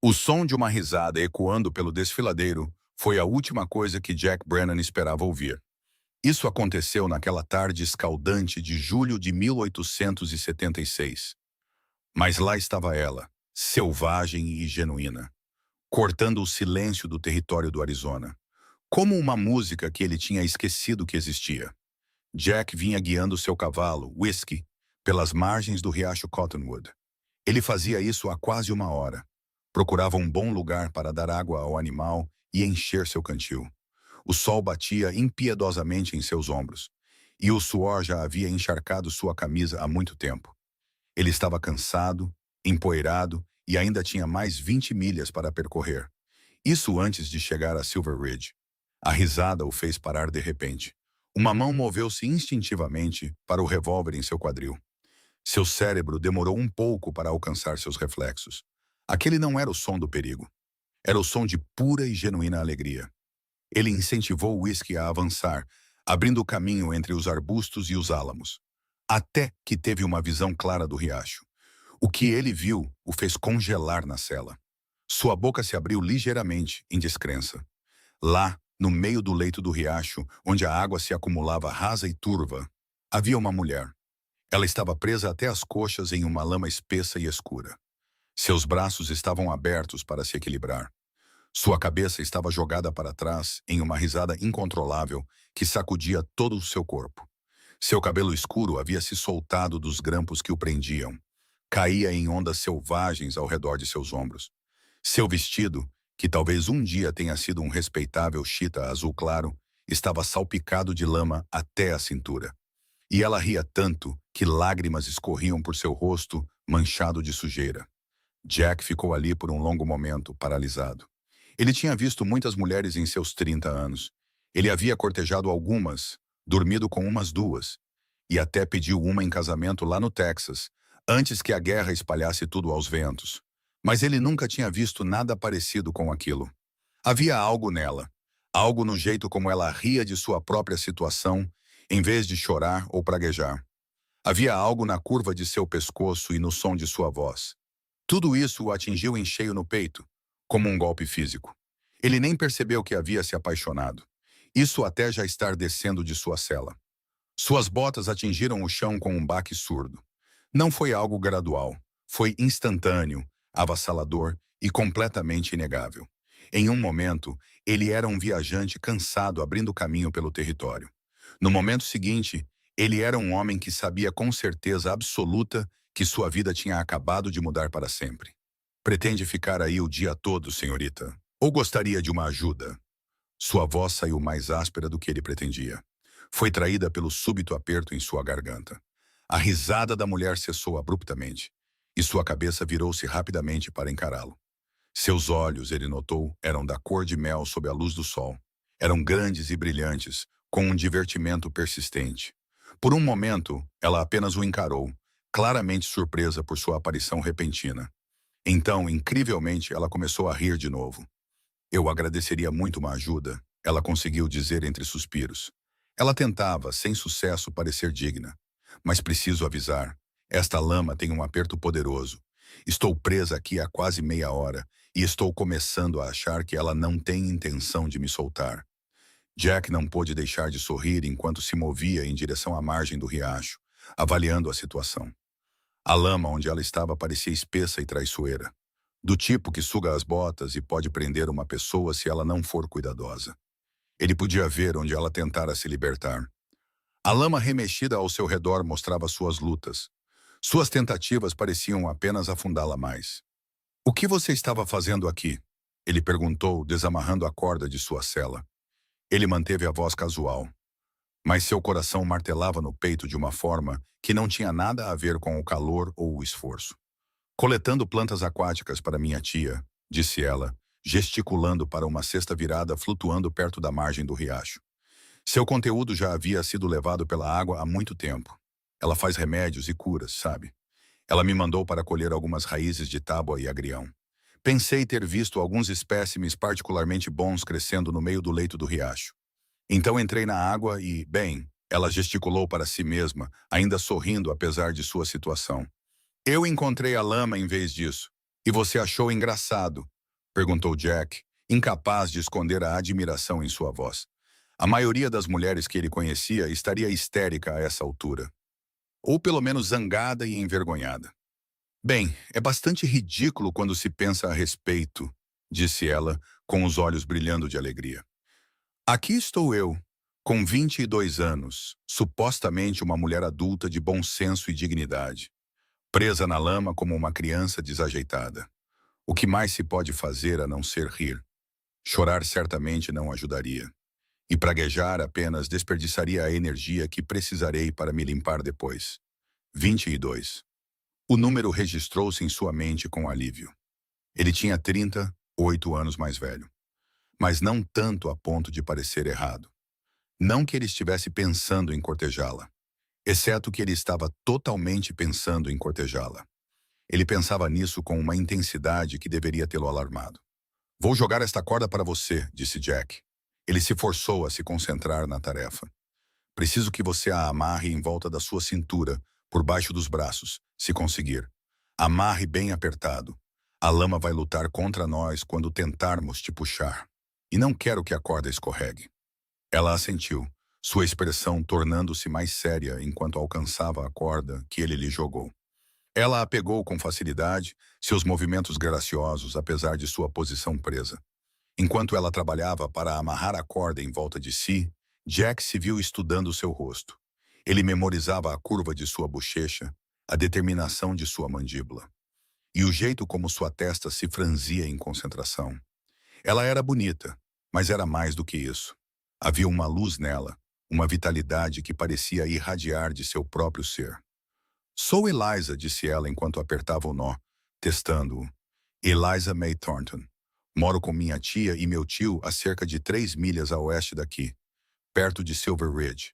O som de uma risada ecoando pelo desfiladeiro foi a última coisa que Jack Brennan esperava ouvir. Isso aconteceu naquela tarde escaldante de julho de 1876. Mas lá estava ela, selvagem e genuína, cortando o silêncio do território do Arizona, como uma música que ele tinha esquecido que existia. Jack vinha guiando seu cavalo, Whiskey, pelas margens do riacho Cottonwood. Ele fazia isso há quase uma hora. Procurava um bom lugar para dar água ao animal e encher seu cantil. O sol batia impiedosamente em seus ombros, e o suor já havia encharcado sua camisa há muito tempo. Ele estava cansado, empoeirado e ainda tinha mais 20 milhas para percorrer. Isso antes de chegar a Silver Ridge. A risada o fez parar de repente. Uma mão moveu-se instintivamente para o revólver em seu quadril. Seu cérebro demorou um pouco para alcançar seus reflexos. Aquele não era o som do perigo. Era o som de pura e genuína alegria. Ele incentivou o Whisky a avançar, abrindo o caminho entre os arbustos e os álamos, até que teve uma visão clara do riacho. O que ele viu o fez congelar na cela. Sua boca se abriu ligeiramente, em descrença. Lá, no meio do leito do riacho, onde a água se acumulava rasa e turva, havia uma mulher. Ela estava presa até as coxas em uma lama espessa e escura. Seus braços estavam abertos para se equilibrar. Sua cabeça estava jogada para trás em uma risada incontrolável que sacudia todo o seu corpo. Seu cabelo escuro havia se soltado dos grampos que o prendiam. Caía em ondas selvagens ao redor de seus ombros. Seu vestido, que talvez um dia tenha sido um respeitável chita azul claro, estava salpicado de lama até a cintura. E ela ria tanto que lágrimas escorriam por seu rosto, manchado de sujeira. Jack ficou ali por um longo momento, paralisado. Ele tinha visto muitas mulheres em seus 30 anos. Ele havia cortejado algumas, dormido com umas duas, e até pediu uma em casamento lá no Texas, antes que a guerra espalhasse tudo aos ventos. Mas ele nunca tinha visto nada parecido com aquilo. Havia algo nela, algo no jeito como ela ria de sua própria situação, em vez de chorar ou praguejar. Havia algo na curva de seu pescoço e no som de sua voz. Tudo isso o atingiu em cheio no peito, como um golpe físico. Ele nem percebeu que havia se apaixonado. Isso até já estar descendo de sua cela. Suas botas atingiram o chão com um baque surdo. Não foi algo gradual. Foi instantâneo, avassalador e completamente inegável. Em um momento, ele era um viajante cansado abrindo caminho pelo território. No momento seguinte, ele era um homem que sabia com certeza absoluta que sua vida tinha acabado de mudar para sempre. Pretende ficar aí o dia todo, senhorita? Ou gostaria de uma ajuda? Sua voz saiu mais áspera do que ele pretendia. Foi traída pelo súbito aperto em sua garganta. A risada da mulher cessou abruptamente, e sua cabeça virou-se rapidamente para encará-lo. Seus olhos, ele notou, eram da cor de mel sob a luz do sol. Eram grandes e brilhantes, com um divertimento persistente. Por um momento, ela apenas o encarou, claramente surpresa por sua aparição repentina. Então, incrivelmente, ela começou a rir de novo. Eu agradeceria muito uma ajuda, ela conseguiu dizer entre suspiros. Ela tentava, sem sucesso, parecer digna. Mas preciso avisar, esta lama tem um aperto poderoso. Estou presa aqui há quase meia hora e estou começando a achar que ela não tem intenção de me soltar. Jack não pôde deixar de sorrir enquanto se movia em direção à margem do riacho, avaliando a situação. A lama onde ela estava parecia espessa e traiçoeira, do tipo que suga as botas e pode prender uma pessoa se ela não for cuidadosa. Ele podia ver onde ela tentara se libertar. A lama remexida ao seu redor mostrava suas lutas. Suas tentativas pareciam apenas afundá-la mais. "O que você estava fazendo aqui?" Ele perguntou, desamarrando a corda de sua cela. Ele manteve a voz casual, mas seu coração martelava no peito de uma forma que não tinha nada a ver com o calor ou o esforço. "Coletando plantas aquáticas para minha tia", disse ela, gesticulando para uma cesta virada flutuando perto da margem do riacho. Seu conteúdo já havia sido levado pela água há muito tempo. Ela faz remédios e curas, sabe? Ela me mandou para colher algumas raízes de tábua e agrião. Pensei ter visto alguns espécimes particularmente bons crescendo no meio do leito do riacho. Então entrei na água e, bem, ela gesticulou para si mesma, ainda sorrindo apesar de sua situação. "Eu encontrei a lama em vez disso. E você achou engraçado? Perguntou Jack, incapaz de esconder a admiração em sua voz. A maioria das mulheres que ele conhecia estaria histérica a essa altura. Ou pelo menos zangada e envergonhada. Bem, é bastante ridículo quando se pensa a respeito, disse ela, com os olhos brilhando de alegria. Aqui estou eu, com 22 anos, supostamente uma mulher adulta de bom senso e dignidade, presa na lama como uma criança desajeitada. O que mais se pode fazer a não ser rir? Chorar certamente não ajudaria. E praguejar apenas desperdiçaria a energia que precisarei para me limpar depois. 22. O número registrou-se em sua mente com alívio. Ele tinha 38 anos mais velho. Mas não tanto a ponto de parecer errado. Não que ele estivesse pensando em cortejá-la. Exceto que ele estava totalmente pensando em cortejá-la. Ele pensava nisso com uma intensidade que deveria tê-lo alarmado. Vou jogar esta corda para você, disse Jack. Ele se forçou a se concentrar na tarefa. Preciso que você a amarre em volta da sua cintura, por baixo dos braços, se conseguir. Amarre bem apertado. A lama vai lutar contra nós quando tentarmos te puxar. E não quero que a corda escorregue. Ela assentiu, sua expressão tornando-se mais séria enquanto alcançava a corda que ele lhe jogou. Ela a pegou com facilidade, seus movimentos graciosos apesar de sua posição presa. Enquanto ela trabalhava para amarrar a corda em volta de si, Jack se viu estudando seu rosto. Ele memorizava a curva de sua bochecha, a determinação de sua mandíbula. E o jeito como sua testa se franzia em concentração. Ela era bonita, mas era mais do que isso. Havia uma luz nela, uma vitalidade que parecia irradiar de seu próprio ser. Sou Eliza, disse ela enquanto apertava o nó, testando-o. Eliza May Thornton. Moro com minha tia e meu tio a cerca de 3 milhas a oeste daqui, perto de Silver Ridge.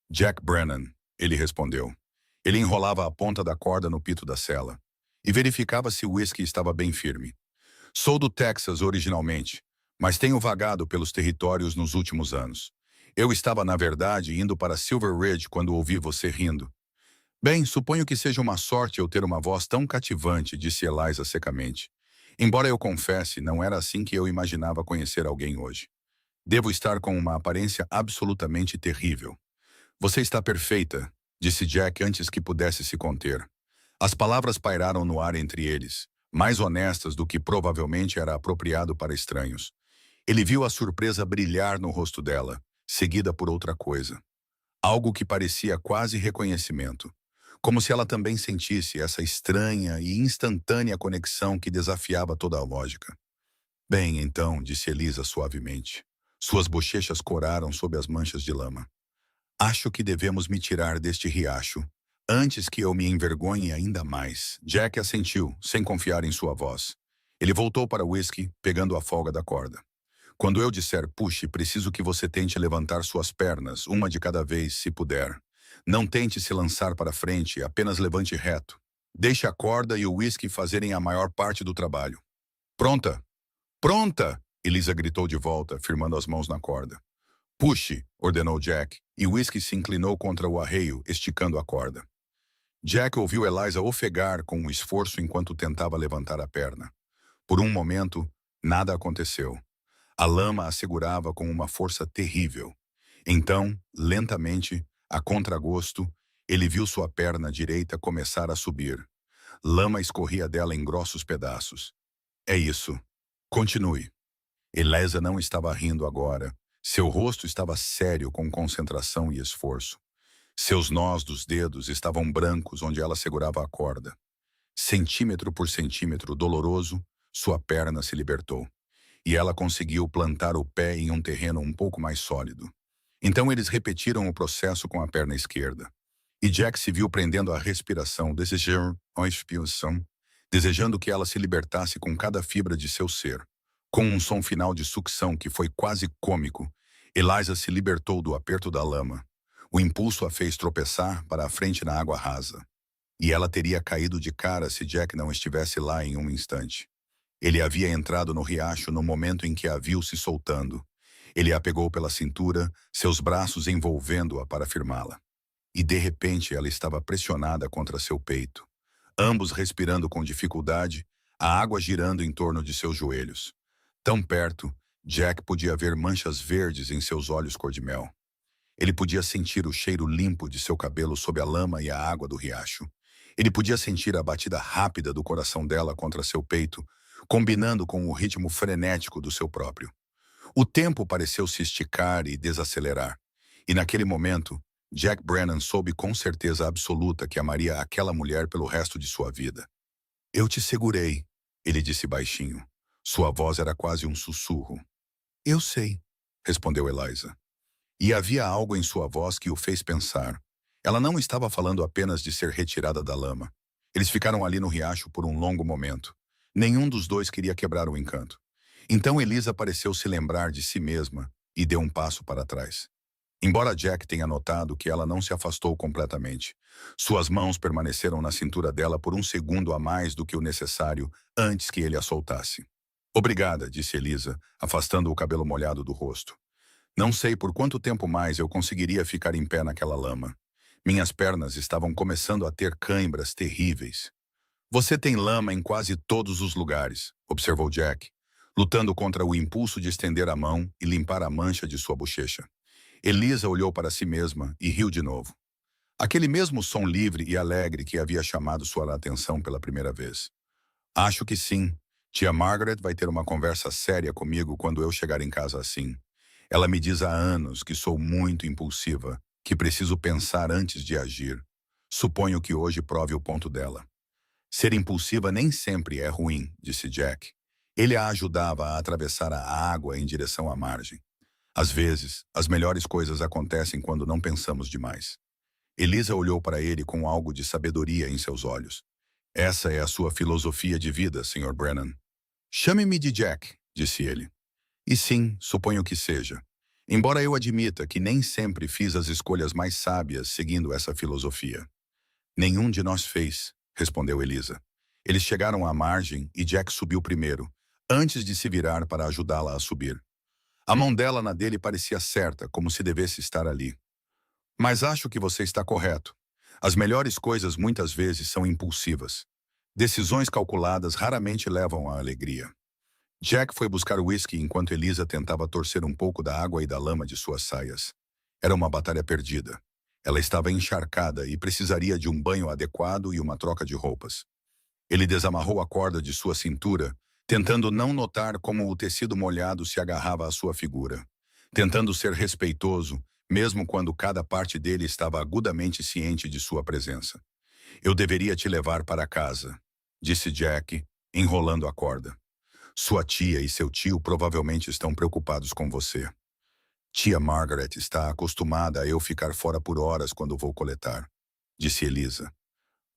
Jack Brennan, ele respondeu. Ele enrolava a ponta da corda no pito da cela e verificava se o whisky estava bem firme. Sou do Texas originalmente, mas tenho vagado pelos territórios nos últimos anos. Eu estava, na verdade, indo para Silver Ridge quando ouvi você rindo. Bem, suponho que seja uma sorte eu ter uma voz tão cativante, disse Eliza secamente. Embora eu confesse, não era assim que eu imaginava conhecer alguém hoje. Devo estar com uma aparência absolutamente terrível. Você está perfeita, disse Jack antes que pudesse se conter. As palavras pairaram no ar entre eles, mais honestas do que provavelmente era apropriado para estranhos. Ele viu a surpresa brilhar no rosto dela, seguida por outra coisa. Algo que parecia quase reconhecimento. Como se ela também sentisse essa estranha e instantânea conexão que desafiava toda a lógica. Bem, então, disse Eliza suavemente. Suas bochechas coraram sob as manchas de lama. Acho que devemos me tirar deste riacho, antes que eu me envergonhe ainda mais. Jack assentiu, sem confiar em sua voz. Ele voltou para o whisky, pegando a folga da corda. Quando eu disser puxe, preciso que você tente levantar suas pernas, uma de cada vez, se puder. Não tente se lançar para frente, apenas levante reto. Deixe a corda e o whisky fazerem a maior parte do trabalho. Pronta! Pronta! Eliza gritou de volta, firmando as mãos na corda. Puxe, ordenou Jack, e Whisky se inclinou contra o arreio, esticando a corda. Jack ouviu Eliza ofegar com um esforço enquanto tentava levantar a perna. Por um momento, nada aconteceu. A lama a segurava com uma força terrível. Então, lentamente, a contragosto, ele viu sua perna direita começar a subir. Lama escorria dela em grossos pedaços. É isso. Continue. Eliza não estava rindo agora. Seu rosto estava sério com concentração e esforço. Seus nós dos dedos estavam brancos onde ela segurava a corda. Centímetro por centímetro doloroso, sua perna se libertou. E ela conseguiu plantar o pé em um terreno um pouco mais sólido. Então eles repetiram o processo com a perna esquerda. E Jack se viu prendendo a respiração, desejando que ela se libertasse com cada fibra de seu ser. Com um som final de sucção que foi quase cômico, Eliza se libertou do aperto da lama. O impulso a fez tropeçar para a frente na água rasa. E ela teria caído de cara se Jack não estivesse lá em um instante. Ele havia entrado no riacho no momento em que a viu se soltando. Ele a pegou pela cintura, seus braços envolvendo-a para firmá-la. E de repente ela estava pressionada contra seu peito. Ambos respirando com dificuldade, a água girando em torno de seus joelhos. Tão perto, Jack podia ver manchas verdes em seus olhos cor-de-mel. Ele podia sentir o cheiro limpo de seu cabelo sob a lama e a água do riacho. Ele podia sentir a batida rápida do coração dela contra seu peito, combinando com o ritmo frenético do seu próprio. O tempo pareceu se esticar e desacelerar. E naquele momento, Jack Brennan soube com certeza absoluta que amaria aquela mulher pelo resto de sua vida. Eu te segurei, ele disse baixinho. Sua voz era quase um sussurro. Eu sei, respondeu Eliza. E havia algo em sua voz que o fez pensar. Ela não estava falando apenas de ser retirada da lama. Eles ficaram ali no riacho por um longo momento. Nenhum dos dois queria quebrar o encanto. Então Eliza pareceu se lembrar de si mesma e deu um passo para trás. Embora Jack tenha notado que ela não se afastou completamente, suas mãos permaneceram na cintura dela por um segundo a mais do que o necessário antes que ele a soltasse. Obrigada, disse Eliza, afastando o cabelo molhado do rosto. Não sei por quanto tempo mais eu conseguiria ficar em pé naquela lama. Minhas pernas estavam começando a ter cãibras terríveis. Você tem lama em quase todos os lugares, observou Jack, lutando contra o impulso de estender a mão e limpar a mancha de sua bochecha. Eliza olhou para si mesma e riu de novo. Aquele mesmo som livre e alegre que havia chamado sua atenção pela primeira vez. Acho que sim. Tia Margaret vai ter uma conversa séria comigo quando eu chegar em casa assim. Ela me diz há anos que sou muito impulsiva, que preciso pensar antes de agir. Suponho que hoje prove o ponto dela. Ser impulsiva nem sempre é ruim, disse Jack. Ele a ajudava a atravessar a água em direção à margem. Às vezes, as melhores coisas acontecem quando não pensamos demais. Eliza olhou para ele com algo de sabedoria em seus olhos. Essa é a sua filosofia de vida, Sr. Brennan. Chame-me de Jack, disse ele. E sim, suponho que seja. Embora eu admita que nem sempre fiz as escolhas mais sábias seguindo essa filosofia. Nenhum de nós fez, respondeu Eliza. Eles chegaram à margem e Jack subiu primeiro, antes de se virar para ajudá-la a subir. A mão dela na dele parecia certa, como se devesse estar ali. Mas acho que você está correto. As melhores coisas muitas vezes são impulsivas. Decisões calculadas raramente levam à alegria. Jack foi buscar whisky enquanto Eliza tentava torcer um pouco da água e da lama de suas saias. Era uma batalha perdida. Ela estava encharcada e precisaria de um banho adequado e uma troca de roupas. Ele desamarrou a corda de sua cintura, tentando não notar como o tecido molhado se agarrava à sua figura. Tentando ser respeitoso, mesmo quando cada parte dele estava agudamente ciente de sua presença. Eu deveria te levar para casa, disse Jack, enrolando a corda. Sua tia e seu tio provavelmente estão preocupados com você. Tia Margaret está acostumada a eu ficar fora por horas quando vou coletar, disse Eliza.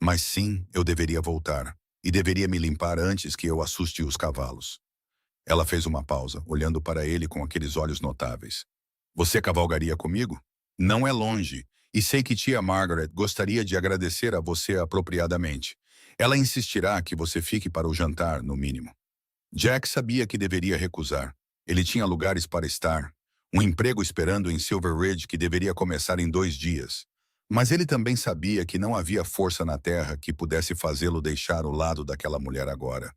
Mas sim, eu deveria voltar, e deveria me limpar antes que eu assuste os cavalos. Ela fez uma pausa, olhando para ele com aqueles olhos notáveis. Você cavalgaria comigo? Não é longe, e sei que tia Margaret gostaria de agradecer a você apropriadamente. Ela insistirá que você fique para o jantar, no mínimo. Jack sabia que deveria recusar. Ele tinha lugares para estar, um emprego esperando em Silver Ridge que deveria começar em 2 dias. Mas ele também sabia que não havia força na terra que pudesse fazê-lo deixar o lado daquela mulher agora.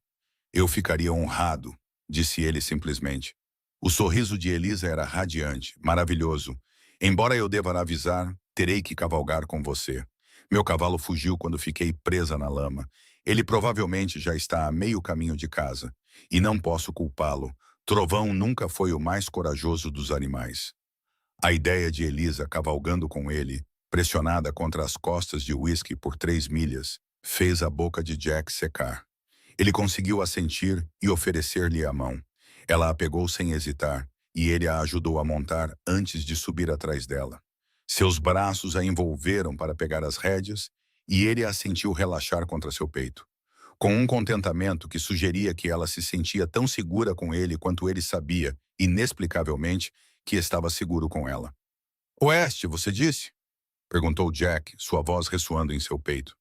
Eu ficaria honrado, disse ele simplesmente. O sorriso de Eliza era radiante, maravilhoso. Embora eu deva avisar, terei que cavalgar com você. Meu cavalo fugiu quando fiquei presa na lama. Ele provavelmente já está a meio caminho de casa. E não posso culpá-lo. Trovão nunca foi o mais corajoso dos animais. A ideia de Eliza cavalgando com ele, pressionada contra as costas de whisky por 3 milhas, fez a boca de Jack secar. Ele conseguiu assentir e oferecer-lhe a mão. Ela a pegou sem hesitar, e ele a ajudou a montar antes de subir atrás dela. Seus braços a envolveram para pegar as rédeas, e ele a sentiu relaxar contra seu peito, com um contentamento que sugeria que ela se sentia tão segura com ele quanto ele sabia, inexplicavelmente, que estava seguro com ela. Oeste, você disse? Perguntou Jack, sua voz ressoando em seu peito.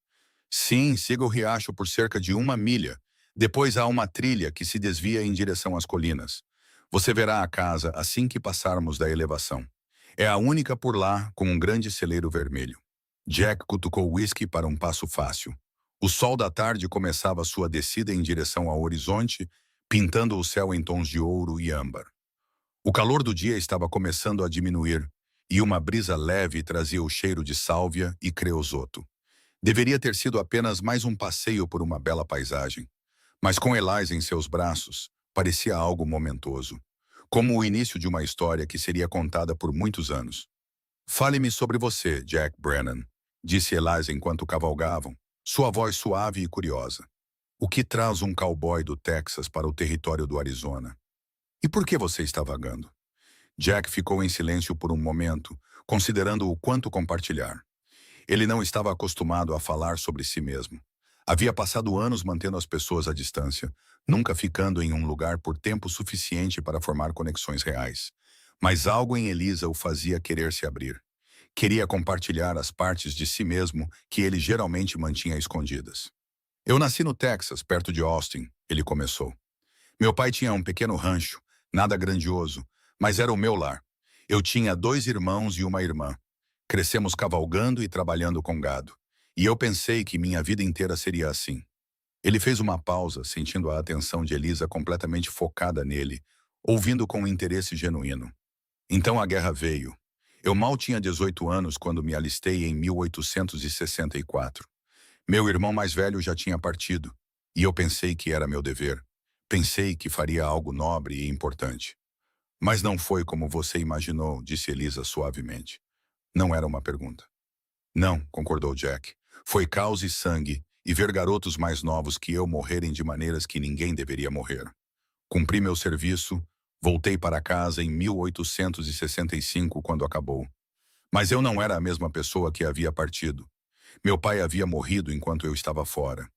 Sim, siga o riacho por cerca de 1 milha. Depois há uma trilha que se desvia em direção às colinas. Você verá a casa assim que passarmos da elevação. É a única por lá com um grande celeiro vermelho. Jack cutucou o whisky para um passo fácil. O sol da tarde começava sua descida em direção ao horizonte, pintando o céu em tons de ouro e âmbar. O calor do dia estava começando a diminuir, e uma brisa leve trazia o cheiro de sálvia e creosoto. Deveria ter sido apenas mais um passeio por uma bela paisagem, mas com Eliza em seus braços, parecia algo momentoso, como o início de uma história que seria contada por muitos anos. "Fale-me sobre você, Jack Brennan", disse Eliza enquanto cavalgavam, sua voz suave e curiosa. "O que traz um cowboy do Texas para o território do Arizona? E por que você está vagando?" Jack ficou em silêncio por um momento, considerando o quanto compartilhar. Ele não estava acostumado a falar sobre si mesmo. Havia passado anos mantendo as pessoas à distância, nunca ficando em um lugar por tempo suficiente para formar conexões reais. Mas algo em Eliza o fazia querer se abrir. Queria compartilhar as partes de si mesmo que ele geralmente mantinha escondidas. "Eu nasci no Texas, perto de Austin", ele começou. "Meu pai tinha um pequeno rancho, nada grandioso, mas era o meu lar. Eu tinha 2 irmãos e uma irmã. Crescemos cavalgando e trabalhando com gado. E eu pensei que minha vida inteira seria assim." Ele fez uma pausa, sentindo a atenção de Eliza completamente focada nele, ouvindo com interesse genuíno. "Então a guerra veio. Eu mal tinha 18 anos quando me alistei em 1864. Meu irmão mais velho já tinha partido, e eu pensei que era meu dever. Pensei que faria algo nobre e importante." "Mas não foi como você imaginou", disse Eliza suavemente. Não era uma pergunta. "Não", concordou Jack. "Foi caos e sangue, e ver garotos mais novos que eu morrerem de maneiras que ninguém deveria morrer. Cumpri meu serviço, voltei para casa em 1865 quando acabou. Mas eu não era a mesma pessoa que havia partido. Meu pai havia morrido enquanto eu estava fora.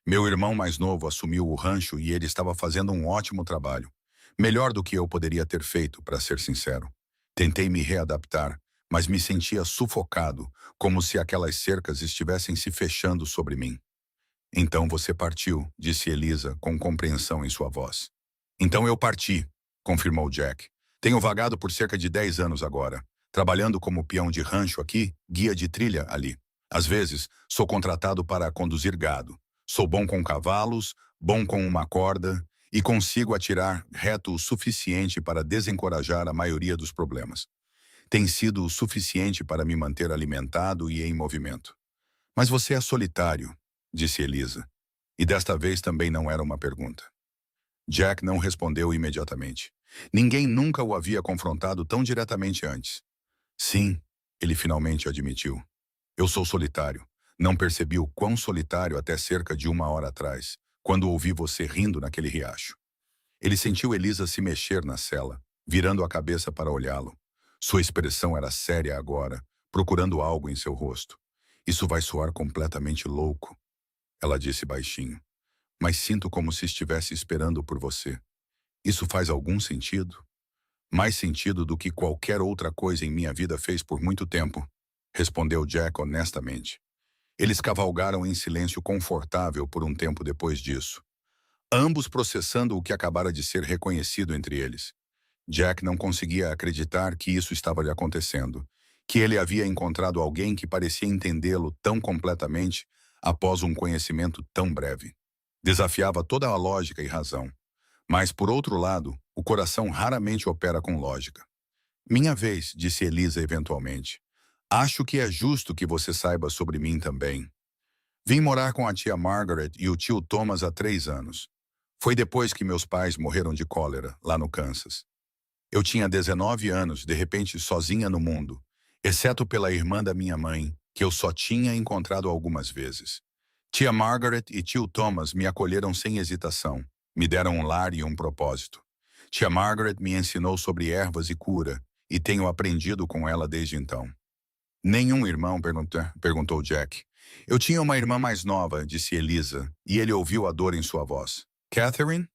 Meu irmão mais novo assumiu o rancho e ele estava fazendo um ótimo trabalho. Melhor do que eu poderia ter feito, para ser sincero. Tentei me readaptar, mas me sentia sufocado, como se aquelas cercas estivessem se fechando sobre mim. "Então você partiu", disse Eliza, com compreensão em sua voz. "Então eu parti", confirmou Jack. "Tenho vagado por cerca de 10 anos agora, trabalhando como peão de rancho aqui, guia de trilha ali. Às vezes, sou contratado para conduzir gado. Sou bom com cavalos, bom com uma corda, e consigo atirar reto o suficiente para desencorajar a maioria dos problemas. Tem sido o suficiente para me manter alimentado e em movimento." "Mas você é solitário", disse Eliza. E desta vez também não era uma pergunta. Jack não respondeu imediatamente. Ninguém nunca o havia confrontado tão diretamente antes. "Sim", ele finalmente admitiu. "Eu sou solitário. Não percebi o quão solitário até cerca de 1 hora atrás, quando ouvi você rindo naquele riacho." Ele sentiu Eliza se mexer na cela, virando a cabeça para olhá-lo. Sua expressão era séria agora, procurando algo em seu rosto. "Isso vai soar completamente louco", ela disse baixinho. "Mas sinto como se estivesse esperando por você. Isso faz algum sentido?" "Mais sentido do que qualquer outra coisa em minha vida fez por muito tempo", respondeu Jack honestamente. Eles cavalgaram em silêncio confortável por um tempo depois disso, ambos processando o que acabara de ser reconhecido entre eles. Jack não conseguia acreditar que isso estava lhe acontecendo, que ele havia encontrado alguém que parecia entendê-lo tão completamente após um conhecimento tão breve. Desafiava toda a lógica e razão. Mas, por outro lado, o coração raramente opera com lógica. "Minha vez", disse Eliza eventualmente. "Acho que é justo que você saiba sobre mim também. Vim morar com a tia Margaret e o tio Thomas há 3 anos. Foi depois que meus pais morreram de cólera, lá no Kansas. Eu tinha 19 anos, de repente sozinha no mundo, exceto pela irmã da minha mãe, que eu só tinha encontrado algumas vezes. Tia Margaret e tio Thomas me acolheram sem hesitação, me deram um lar e um propósito. Tia Margaret me ensinou sobre ervas e cura, e tenho aprendido com ela desde então." "Nenhum irmão?", perguntou Jack. "Eu tinha uma irmã mais nova", disse Eliza, e ele ouviu a dor em sua voz. "Catherine?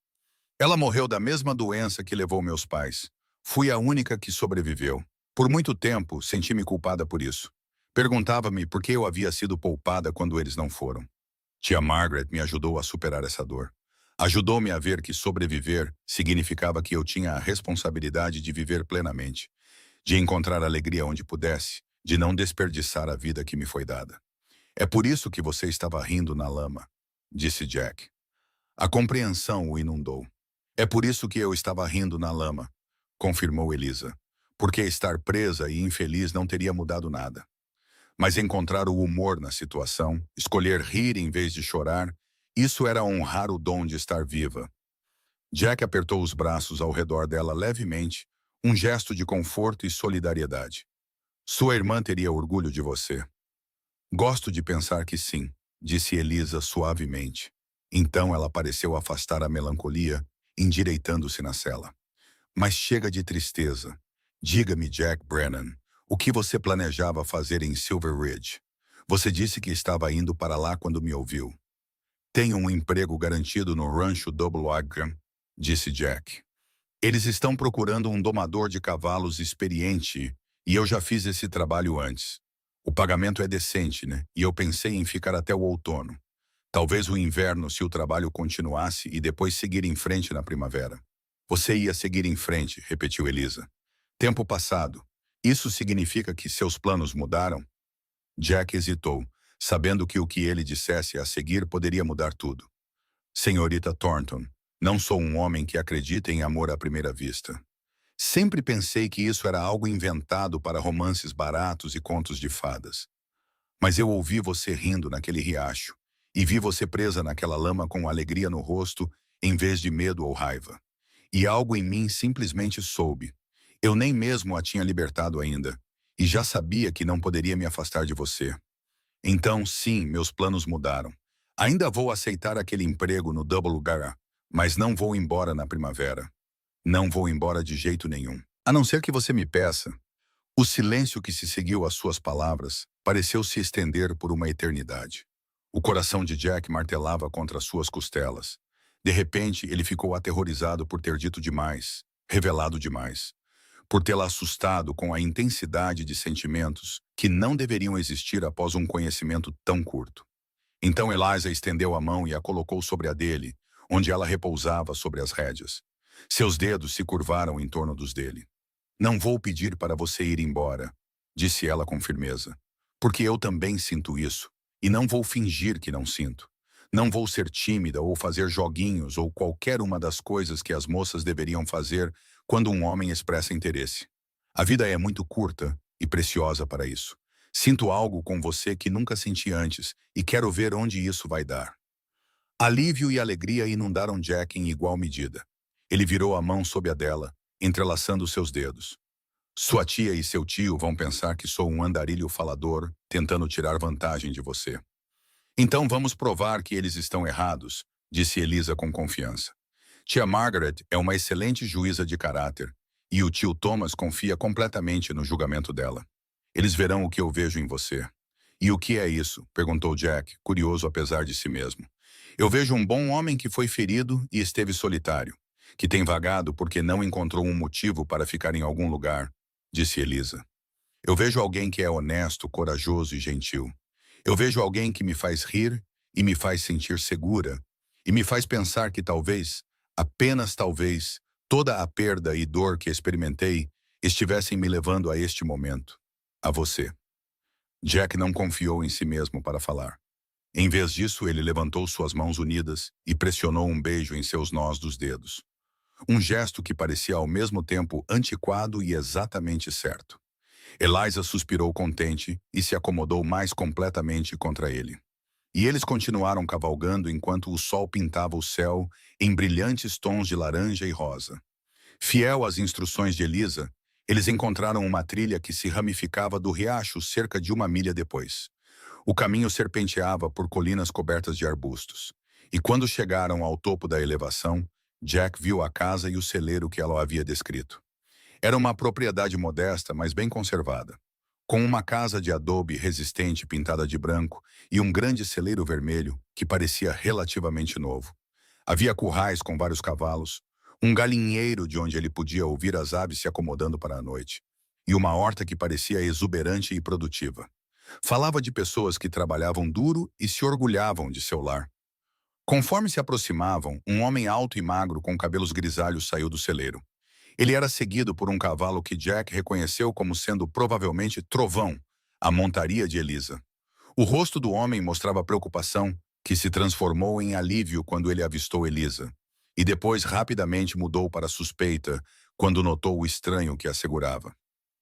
Ela morreu da mesma doença que levou meus pais. Fui a única que sobreviveu. Por muito tempo, senti-me culpada por isso. Perguntava-me por que eu havia sido poupada quando eles não foram. Tia Margaret me ajudou a superar essa dor. Ajudou-me a ver que sobreviver significava que eu tinha a responsabilidade de viver plenamente, de encontrar alegria onde pudesse, de não desperdiçar a vida que me foi dada. É por isso que você estava rindo na lama, disse Jack. A compreensão o inundou. É por isso que eu estava rindo na lama, confirmou Elisa. Porque estar presa e infeliz não teria mudado nada. Mas encontrar o humor na situação, escolher rir em vez de chorar, isso era honrar o dom de estar viva. Jack apertou os braços ao redor dela levemente, um gesto de conforto e solidariedade. Sua irmã teria orgulho de você. Gosto de pensar que sim, disse Elisa suavemente. Então ela pareceu afastar a melancolia, endireitando-se na cela. Mas chega de tristeza. Diga-me, Jack Brennan, o que você planejava fazer em Silver Ridge? Você disse que estava indo para lá quando me ouviu. Tenho um emprego garantido no rancho Double Agam, disse Jack. Eles estão procurando um domador de cavalos experiente e eu já fiz esse trabalho antes. O pagamento é decente, né? E eu pensei em ficar até o outono. Talvez o inverno se o trabalho continuasse e depois seguir em frente na primavera. Você ia seguir em frente, repetiu Elisa. Tempo passado. Isso significa que seus planos mudaram? Jack hesitou, sabendo que o que ele dissesse a seguir poderia mudar tudo. Senhorita Thornton, não sou um homem que acredita em amor à primeira vista. Sempre pensei que isso era algo inventado para romances baratos e contos de fadas. Mas eu ouvi você rindo naquele riacho e vi você presa naquela lama com alegria no rosto em vez de medo ou raiva. E algo em mim simplesmente soube. Eu nem mesmo a tinha libertado ainda e já sabia que não poderia me afastar de você. Então, sim, meus planos mudaram. Ainda vou aceitar aquele emprego no Double Gara, mas não vou embora na primavera. Não vou embora de jeito nenhum. A não ser que você me peça. O silêncio que se seguiu às suas palavras pareceu se estender por uma eternidade. O coração de Jack martelava contra suas costelas. De repente, ele ficou aterrorizado por ter dito demais, revelado demais, por tê-la assustado com a intensidade de sentimentos que não deveriam existir após um conhecimento tão curto. Então Eliza estendeu a mão e a colocou sobre a dele, onde ela repousava sobre as rédeas. Seus dedos se curvaram em torno dos dele. Não vou pedir para você ir embora, disse ela com firmeza, porque eu também sinto isso, e não vou fingir que não sinto. Não vou ser tímida ou fazer joguinhos ou qualquer uma das coisas que as moças deveriam fazer quando um homem expressa interesse. A vida é muito curta e preciosa para isso. Sinto algo com você que nunca senti antes e quero ver onde isso vai dar. Alívio e alegria inundaram Jack em igual medida. Ele virou a mão sob a dela, entrelaçando seus dedos. Sua tia e seu tio vão pensar que sou um andarilho falador, tentando tirar vantagem de você. Então vamos provar que eles estão errados, disse Elisa com confiança. Tia Margaret é uma excelente juíza de caráter, e o tio Thomas confia completamente no julgamento dela. Eles verão o que eu vejo em você. E o que é isso? Perguntou Jack, curioso apesar de si mesmo. Eu vejo um bom homem que foi ferido e esteve solitário, que tem vagado porque não encontrou um motivo para ficar em algum lugar, disse Elisa. Eu vejo alguém que é honesto, corajoso e gentil. Eu vejo alguém que me faz rir e me faz sentir segura, e me faz pensar que talvez, apenas talvez, toda a perda e dor que experimentei estivessem me levando a este momento, a você. Jack não confiou em si mesmo para falar. Em vez disso, ele levantou suas mãos unidas e pressionou um beijo em seus nós dos dedos. Um gesto que parecia ao mesmo tempo antiquado e exatamente certo. Eliza suspirou contente e se acomodou mais completamente contra ele. E eles continuaram cavalgando enquanto o sol pintava o céu em brilhantes tons de laranja e rosa. Fiel às instruções de Elisa, eles encontraram uma trilha que se ramificava do riacho cerca de 1 milha depois. O caminho serpenteava por colinas cobertas de arbustos. E quando chegaram ao topo da elevação, Jack viu a casa e o celeiro que ela havia descrito. Era uma propriedade modesta, mas bem conservada, com uma casa de adobe resistente pintada de branco e um grande celeiro vermelho que parecia relativamente novo. Havia currais com vários cavalos, um galinheiro de onde ele podia ouvir as aves se acomodando para a noite, e uma horta que parecia exuberante e produtiva. Falava de pessoas que trabalhavam duro e se orgulhavam de seu lar. Conforme se aproximavam, um homem alto e magro com cabelos grisalhos saiu do celeiro. Ele era seguido por um cavalo que Jack reconheceu como sendo provavelmente Trovão, a montaria de Elisa. O rosto do homem mostrava preocupação, que se transformou em alívio quando ele avistou Elisa, e depois rapidamente mudou para suspeita quando notou o estranho que a segurava.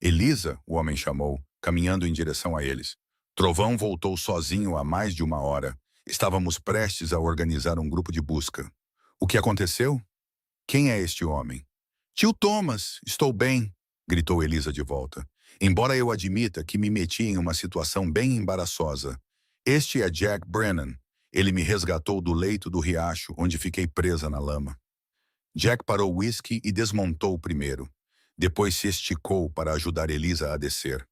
Elisa, o homem chamou, caminhando em direção a eles. Trovão voltou sozinho há mais de uma hora. Estávamos prestes a organizar um grupo de busca. O que aconteceu? Quem é este homem? Tio Thomas, estou bem, gritou Elisa de volta. Embora eu admita que me meti em uma situação bem embaraçosa. Este é Jack Brennan. Ele me resgatou do leito do riacho, onde fiquei presa na lama. Jack parou o whisky e desmontou primeiro. Depois se esticou para ajudar Elisa a descer.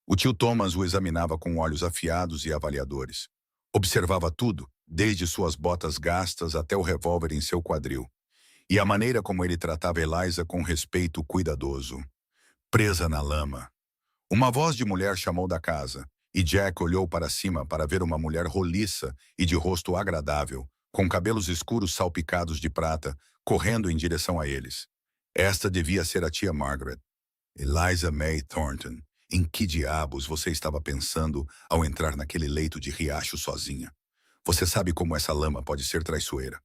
O tio Thomas o examinava com olhos afiados e avaliadores. Observava tudo, desde suas botas gastas até o revólver em seu quadril. E a maneira como ele tratava Eliza com respeito cuidadoso. Presa na lama. Uma voz de mulher chamou da casa, e Jack olhou para cima para ver uma mulher roliça e de rosto agradável, com cabelos escuros salpicados de prata, correndo em direção a eles. Esta devia ser a tia Margaret. Eliza May Thornton, em que diabos você estava pensando ao entrar naquele leito de riacho sozinha? Você sabe como essa lama pode ser traiçoeira.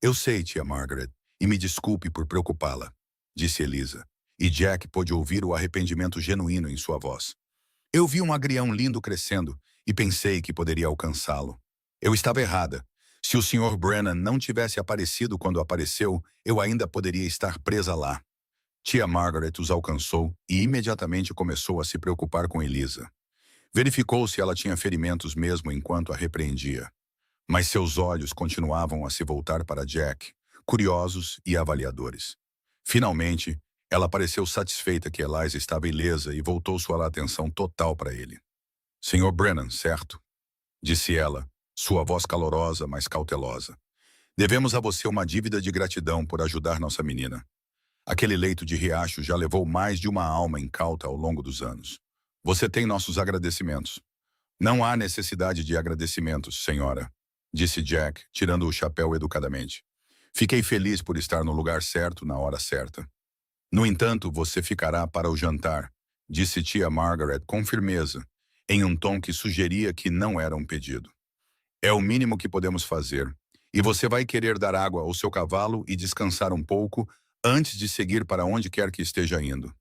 Eu sei, tia Margaret, e me desculpe por preocupá-la, disse Elisa, e Jack pôde ouvir o arrependimento genuíno em sua voz. Eu vi um agrião lindo crescendo e pensei que poderia alcançá-lo. Eu estava errada. Se o Sr. Brennan não tivesse aparecido quando apareceu, eu ainda poderia estar presa lá. Tia Margaret os alcançou e imediatamente começou a se preocupar com Elisa. Verificou se ela tinha ferimentos mesmo enquanto a repreendia. Mas seus olhos continuavam a se voltar para Jack, curiosos e avaliadores. Finalmente, ela pareceu satisfeita que Eliza estava ilesa e voltou sua atenção total para ele. Sr. Brennan, certo? Disse ela, sua voz calorosa, mas cautelosa. Devemos a você uma dívida de gratidão por ajudar nossa menina. Aquele leito de riacho já levou mais de uma alma incauta ao longo dos anos. Você tem nossos agradecimentos. Não há necessidade de agradecimentos, senhora, disse Jack, tirando o chapéu educadamente. Fiquei feliz por estar no lugar certo na hora certa. No entanto, você ficará para o jantar, disse tia Margaret com firmeza, em um tom que sugeria que não era um pedido. É o mínimo que podemos fazer, e você vai querer dar água ao seu cavalo e descansar um pouco antes de seguir para onde quer que esteja indo.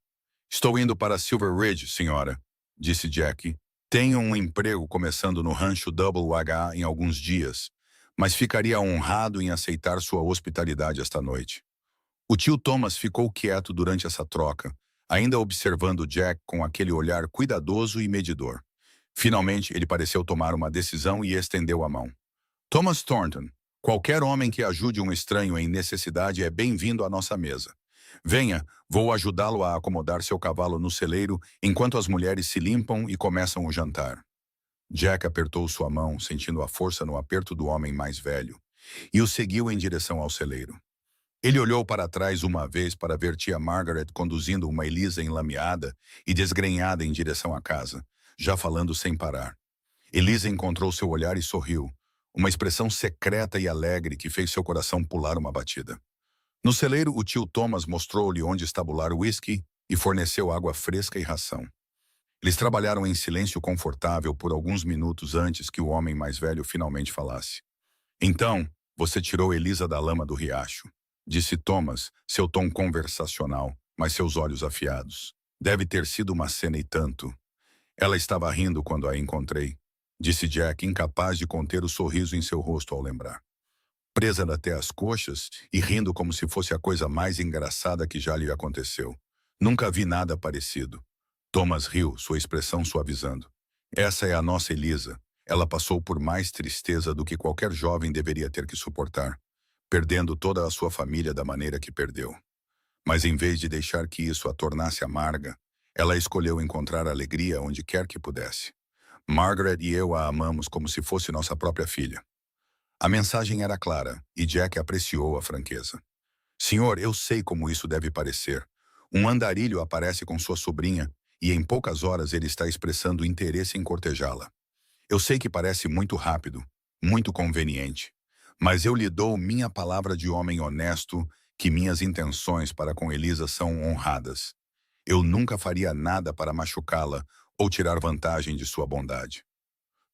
Estou indo para Silver Ridge, senhora, disse Jack. Tenho um emprego começando no rancho Double H em alguns dias, mas ficaria honrado em aceitar sua hospitalidade esta noite. O tio Thomas ficou quieto durante essa troca, ainda observando Jack com aquele olhar cuidadoso e medidor. Finalmente, ele pareceu tomar uma decisão e estendeu a mão. Thomas Thornton, qualquer homem que ajude um estranho em necessidade é bem-vindo à nossa mesa. Venha, vou ajudá-lo a acomodar seu cavalo no celeiro enquanto as mulheres se limpam e começam o jantar. Jack apertou sua mão, sentindo a força no aperto do homem mais velho, e o seguiu em direção ao celeiro. Ele olhou para trás uma vez para ver tia Margaret conduzindo uma Elisa enlameada e desgrenhada em direção à casa, já falando sem parar. Elisa encontrou seu olhar e sorriu, uma expressão secreta e alegre que fez seu coração pular uma batida. No celeiro, o tio Thomas mostrou-lhe onde estabular o whisky e forneceu água fresca e ração. Eles trabalharam em silêncio confortável por alguns minutos antes que o homem mais velho finalmente falasse. Então, você tirou Elisa da lama do riacho, disse Thomas, seu tom conversacional, mas seus olhos afiados. Deve ter sido uma cena e tanto. Ela estava rindo quando a encontrei, disse Jack, incapaz de conter o sorriso em seu rosto ao lembrar. Presa até as coxas e rindo como se fosse a coisa mais engraçada que já lhe aconteceu. Nunca vi nada parecido. Thomas riu, sua expressão suavizando. Essa é a nossa Elisa. Ela passou por mais tristeza do que qualquer jovem deveria ter que suportar, perdendo toda a sua família da maneira que perdeu. Mas em vez de deixar que isso a tornasse amarga, ela escolheu encontrar alegria onde quer que pudesse. Margaret e eu a amamos como se fosse nossa própria filha. A mensagem era clara, e Jack apreciou a franqueza. Senhor, eu sei como isso deve parecer. Um andarilho aparece com sua sobrinha, e em poucas horas ele está expressando interesse em cortejá-la. Eu sei que parece muito rápido, muito conveniente, mas eu lhe dou minha palavra de homem honesto que minhas intenções para com Elisa são honradas. Eu nunca faria nada para machucá-la ou tirar vantagem de sua bondade.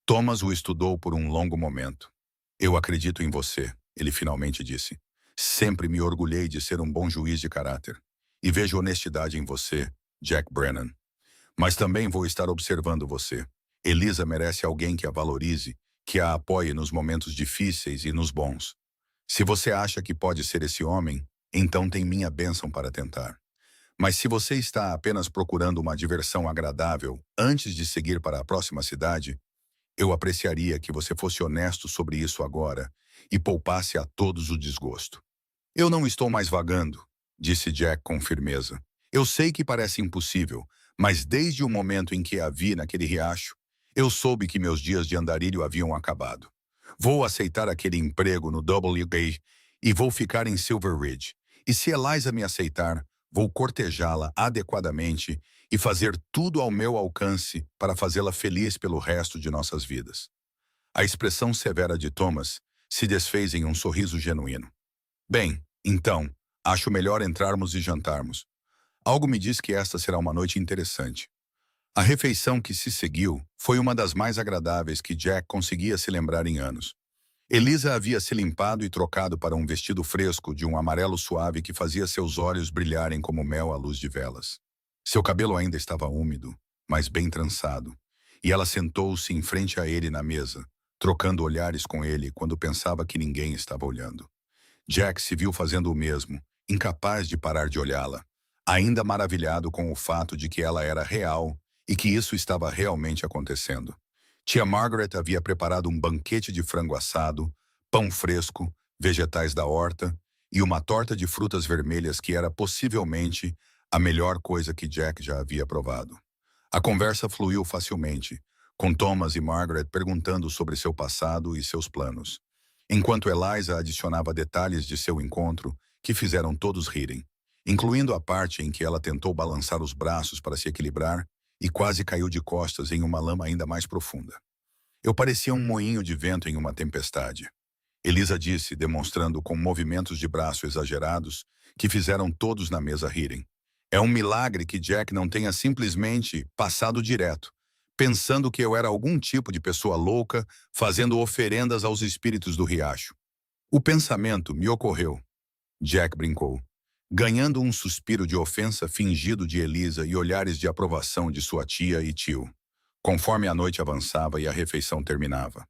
Thomas o estudou por um longo momento. Eu acredito em você, ele finalmente disse. Sempre me orgulhei de ser um bom juiz de caráter. E vejo honestidade em você, Jack Brennan. Mas também vou estar observando você. Elisa merece alguém que a valorize, que a apoie nos momentos difíceis e nos bons. Se você acha que pode ser esse homem, então tem minha bênção para tentar. Mas se você está apenas procurando uma diversão agradável antes de seguir para a próxima cidade, eu apreciaria que você fosse honesto sobre isso agora e poupasse a todos o desgosto. Eu não estou mais vagando, disse Jack com firmeza. Eu sei que parece impossível, mas desde o momento em que a vi naquele riacho, eu soube que meus dias de andarilho haviam acabado. Vou aceitar aquele emprego no WA e vou ficar em Silver Ridge. E se Eliza me aceitar, vou cortejá-la adequadamente e fazer tudo ao meu alcance para fazê-la feliz pelo resto de nossas vidas. A expressão severa de Thomas se desfez em um sorriso genuíno. Bem, então, acho melhor entrarmos e jantarmos. Algo me diz que esta será uma noite interessante. A refeição que se seguiu foi uma das mais agradáveis que Jack conseguia se lembrar em anos. Elisa havia se limpado e trocado para um vestido fresco de um amarelo suave que fazia seus olhos brilharem como mel à luz de velas. Seu cabelo ainda estava úmido, mas bem trançado, e ela sentou-se em frente a ele na mesa, trocando olhares com ele quando pensava que ninguém estava olhando. Jack se viu fazendo o mesmo, incapaz de parar de olhá-la, ainda maravilhado com o fato de que ela era real e que isso estava realmente acontecendo. Tia Margaret havia preparado um banquete de frango assado, pão fresco, vegetais da horta e uma torta de frutas vermelhas que era possivelmente a melhor coisa que Jack já havia provado. A conversa fluiu facilmente, com Thomas e Margaret perguntando sobre seu passado e seus planos, enquanto Eliza adicionava detalhes de seu encontro que fizeram todos rirem, incluindo a parte em que ela tentou balançar os braços para se equilibrar e quase caiu de costas em uma lama ainda mais profunda. Eu parecia um moinho de vento em uma tempestade. Elisa disse, demonstrando com movimentos de braço exagerados que fizeram todos na mesa rirem. É um milagre que Jack não tenha simplesmente passado direto, pensando que eu era algum tipo de pessoa louca fazendo oferendas aos espíritos do riacho. O pensamento me ocorreu, Jack brincou, ganhando um suspiro de ofensa fingido de Elisa e olhares de aprovação de sua tia e tio, conforme a noite avançava e a refeição terminava.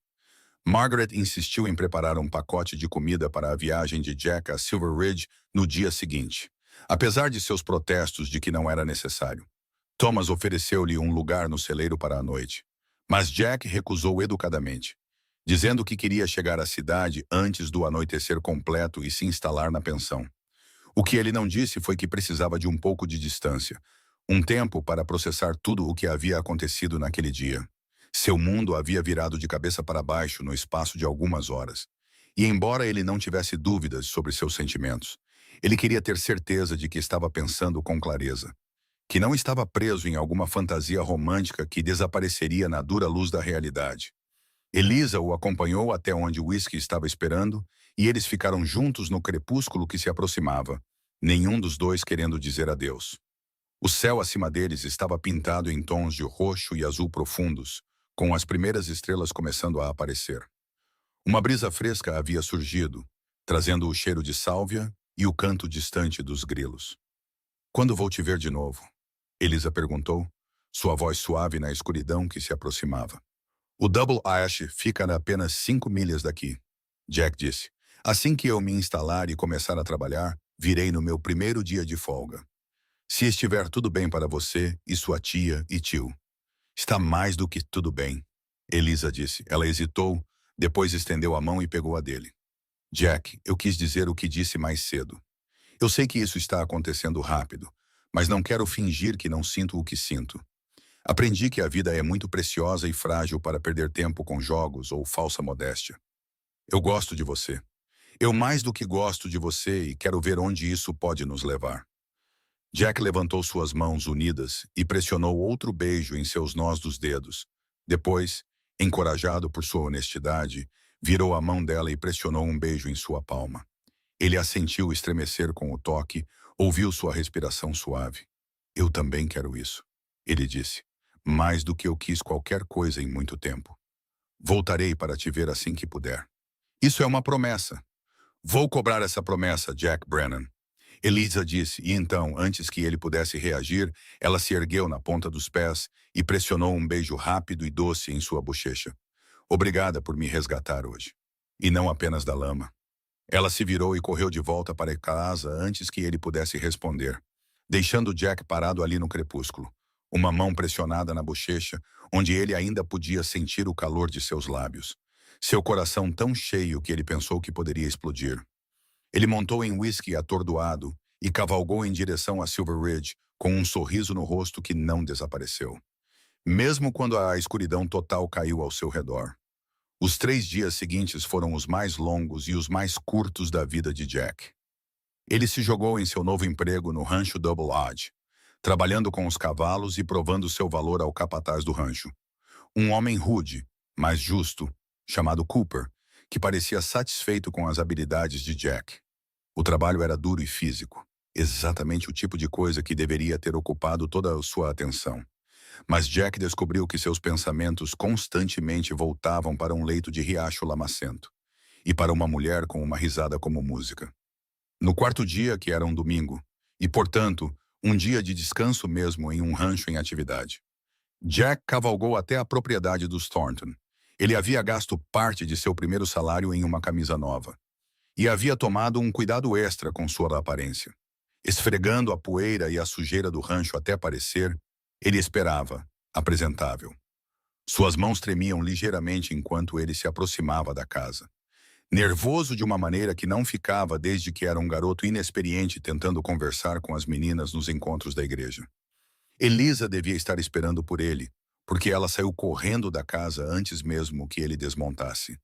Margaret insistiu em preparar um pacote de comida para a viagem de Jack a Silver Ridge no dia seguinte, apesar de seus protestos de que não era necessário. Thomas ofereceu-lhe um lugar no celeiro para a noite, mas Jack recusou educadamente, dizendo que queria chegar à cidade antes do anoitecer completo e se instalar na pensão. O que ele não disse foi que precisava de um pouco de distância, um tempo para processar tudo o que havia acontecido naquele dia. Seu mundo havia virado de cabeça para baixo no espaço de algumas horas. E embora ele não tivesse dúvidas sobre seus sentimentos, ele queria ter certeza de que estava pensando com clareza, que não estava preso em alguma fantasia romântica que desapareceria na dura luz da realidade. Elisa o acompanhou até onde Whisky estava esperando e eles ficaram juntos no crepúsculo que se aproximava, nenhum dos dois querendo dizer adeus. O céu acima deles estava pintado em tons de roxo e azul profundos, com as primeiras estrelas começando a aparecer. Uma brisa fresca havia surgido, trazendo o cheiro de sálvia e o canto distante dos grilos. "Quando vou te ver de novo?" Elisa perguntou, sua voz suave na escuridão que se aproximava. "O Double Ash fica a apenas 5 milhas daqui", Jack disse. "Assim que eu me instalar e começar a trabalhar, virei no meu primeiro dia de folga. Se estiver tudo bem para você e sua tia e tio." "Está mais do que tudo bem", Elisa disse. Ela hesitou, depois estendeu a mão e pegou a dele. "Jack, eu quis dizer o que disse mais cedo. Eu sei que isso está acontecendo rápido, mas não quero fingir que não sinto o que sinto. Aprendi que a vida é muito preciosa e frágil para perder tempo com jogos ou falsa modéstia. Eu gosto de você. Eu mais do que gosto de você e quero ver onde isso pode nos levar." Jack levantou suas mãos unidas e pressionou outro beijo em seus nós dos dedos. Depois, encorajado por sua honestidade, virou a mão dela e pressionou um beijo em sua palma. Ele a sentiu estremecer com o toque, ouviu sua respiração suave. "Eu também quero isso", ele disse. "Mais do que eu quis qualquer coisa em muito tempo." Voltarei para te ver assim que puder. Isso é uma promessa. Vou cobrar essa promessa, Jack Brennan. Elisa disse, e então, antes que ele pudesse reagir, ela se ergueu na ponta dos pés e pressionou um beijo rápido e doce em sua bochecha. Obrigada por me resgatar hoje. E não apenas da lama. Ela se virou e correu de volta para casa antes que ele pudesse responder, deixando Jack parado ali no crepúsculo, uma mão pressionada na bochecha, onde ele ainda podia sentir o calor de seus lábios. Seu coração tão cheio que ele pensou que poderia explodir. Ele montou em whisky atordoado e cavalgou em direção a Silver Ridge, com um sorriso no rosto que não desapareceu, mesmo quando a escuridão total caiu ao seu redor. Os 3 dias seguintes foram os mais longos e os mais curtos da vida de Jack. Ele se jogou em seu novo emprego no rancho Double Odd, trabalhando com os cavalos e provando seu valor ao capataz do rancho. Um homem rude, mas justo, chamado Cooper, que parecia satisfeito com as habilidades de Jack. O trabalho era duro e físico, exatamente o tipo de coisa que deveria ter ocupado toda a sua atenção. Mas Jack descobriu que seus pensamentos constantemente voltavam para um leito de riacho lamacento e para uma mulher com uma risada como música. No quarto dia, que era um domingo, e, portanto, um dia de descanso mesmo em um rancho em atividade, Jack cavalgou até a propriedade dos Thornton. Ele havia gasto parte de seu primeiro salário em uma camisa nova e havia tomado um cuidado extra com sua aparência. Esfregando a poeira e a sujeira do rancho até parecer, ele esperava, apresentável. Suas mãos tremiam ligeiramente enquanto ele se aproximava da casa. Nervoso de uma maneira que não ficava desde que era um garoto inexperiente tentando conversar com as meninas nos encontros da igreja. Elisa devia estar esperando por ele, porque ela saiu correndo da casa antes mesmo que ele desmontasse.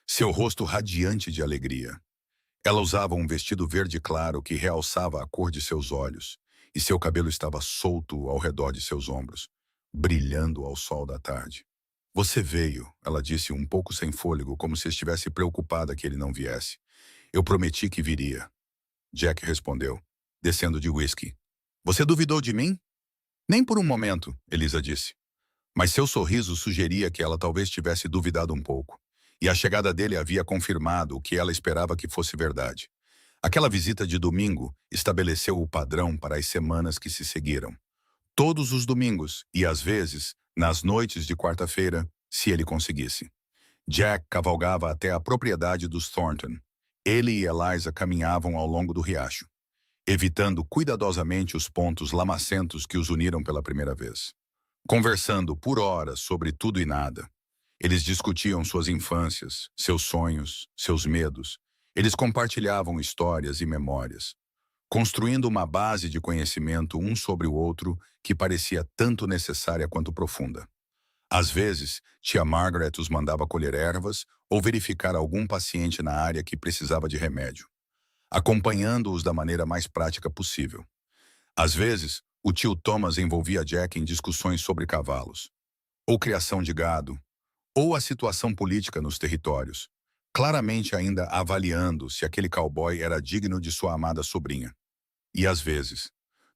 Seu rosto radiante de alegria. Ela usava um vestido verde claro que realçava a cor de seus olhos, e seu cabelo estava solto ao redor de seus ombros, brilhando ao sol da tarde. Você veio, ela disse um pouco sem fôlego, como se estivesse preocupada que ele não viesse. Eu prometi que viria. Jack respondeu, descendo de whisky. Você duvidou de mim? Nem por um momento, Elisa disse. Mas seu sorriso sugeria que ela talvez tivesse duvidado um pouco, e a chegada dele havia confirmado o que ela esperava que fosse verdade. Aquela visita de domingo estabeleceu o padrão para as semanas que se seguiram. Todos os domingos, e às vezes, nas noites de quarta-feira, se ele conseguisse. Jack cavalgava até a propriedade dos Thornton. Ele e Eliza caminhavam ao longo do riacho, evitando cuidadosamente os pontos lamacentos que os uniram pela primeira vez. Conversando por horas sobre tudo e nada. Eles discutiam suas infâncias, seus sonhos, seus medos. Eles compartilhavam histórias e memórias, construindo uma base de conhecimento um sobre o outro que parecia tanto necessária quanto profunda. Às vezes, tia Margaret os mandava colher ervas ou verificar algum paciente na área que precisava de remédio, acompanhando-os da maneira mais prática possível. Às vezes, o tio Thomas envolvia Jack em discussões sobre cavalos, ou criação de gado, ou a situação política nos territórios, claramente ainda avaliando se aquele cowboy era digno de sua amada sobrinha. E às vezes,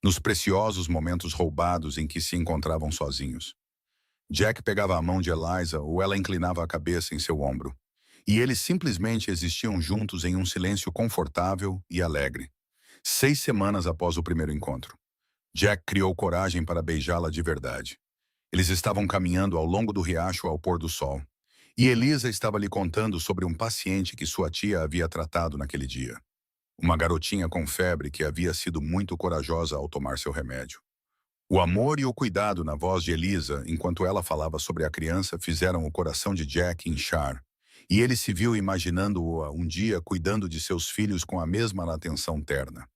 nos preciosos momentos roubados em que se encontravam sozinhos, Jack pegava a mão de Eliza ou ela inclinava a cabeça em seu ombro, e eles simplesmente existiam juntos em um silêncio confortável e alegre. 6 semanas após o primeiro encontro, Jack criou coragem para beijá-la de verdade. Eles estavam caminhando ao longo do riacho ao pôr do sol, e Elisa estava lhe contando sobre um paciente que sua tia havia tratado naquele dia. Uma garotinha com febre que havia sido muito corajosa ao tomar seu remédio. O amor e o cuidado na voz de Elisa, enquanto ela falava sobre a criança, fizeram o coração de Jack inchar, e ele se viu imaginando-a um dia cuidando de seus filhos com a mesma atenção terna.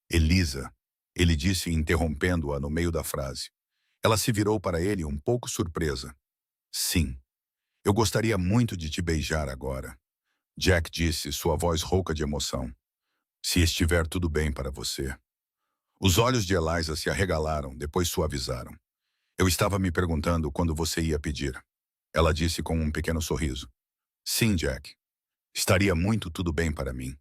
Elisa, ele disse interrompendo-a no meio da frase. Ela se virou para ele um pouco surpresa. Sim, eu gostaria muito de te beijar agora, Jack disse, sua voz rouca de emoção. Se estiver tudo bem para você. Os olhos de Eliza se arregalaram, depois suavizaram. Eu estava me perguntando quando você ia pedir. Ela disse com um pequeno sorriso. Sim, Jack. Estaria muito tudo bem para mim.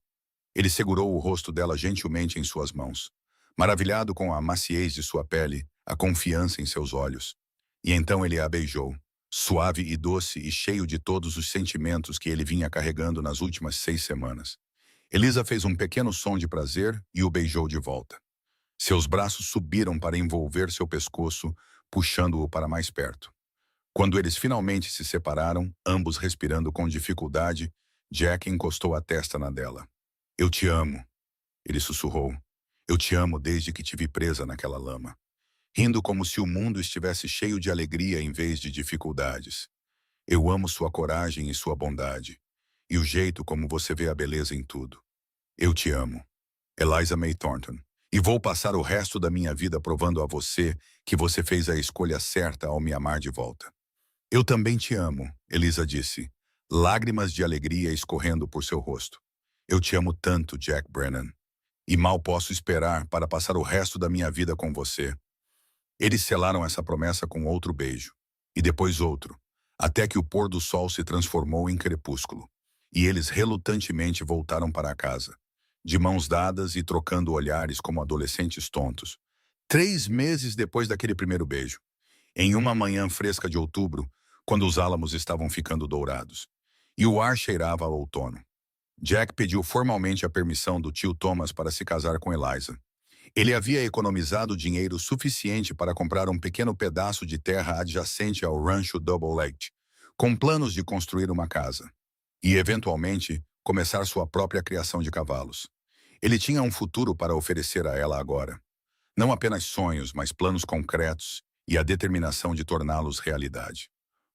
Ele segurou o rosto dela gentilmente em suas mãos, maravilhado com a maciez de sua pele, a confiança em seus olhos. E então ele a beijou, suave e doce e cheio de todos os sentimentos que ele vinha carregando nas últimas 6 semanas. Elisa fez um pequeno som de prazer e o beijou de volta. Seus braços subiram para envolver seu pescoço, puxando-o para mais perto. Quando eles finalmente se separaram, ambos respirando com dificuldade, Jack encostou a testa na dela. Eu te amo, ele sussurrou. Eu te amo desde que te vi presa naquela lama. Rindo como se o mundo estivesse cheio de alegria em vez de dificuldades. Eu amo sua coragem e sua bondade. E o jeito como você vê a beleza em tudo. Eu te amo. Eliza May Thornton. E vou passar o resto da minha vida provando a você que você fez a escolha certa ao me amar de volta. Eu também te amo, Elisa disse, lágrimas de alegria escorrendo por seu rosto. Eu te amo tanto, Jack Brennan. E mal posso esperar para passar o resto da minha vida com você. Eles selaram essa promessa com outro beijo, e depois outro, até que o pôr do sol se transformou em crepúsculo, e eles relutantemente voltaram para casa, de mãos dadas e trocando olhares como adolescentes tontos. 3 meses depois daquele primeiro beijo, em uma manhã fresca de outubro, quando os álamos estavam ficando dourados, e o ar cheirava ao outono, Jack pediu formalmente a permissão do tio Thomas para se casar com Eliza. Ele havia economizado dinheiro suficiente para comprar um pequeno pedaço de terra adjacente ao rancho Double Lake, com planos de construir uma casa e, eventualmente, começar sua própria criação de cavalos. Ele tinha um futuro para oferecer a ela agora. Não apenas sonhos, mas planos concretos e a determinação de torná-los realidade.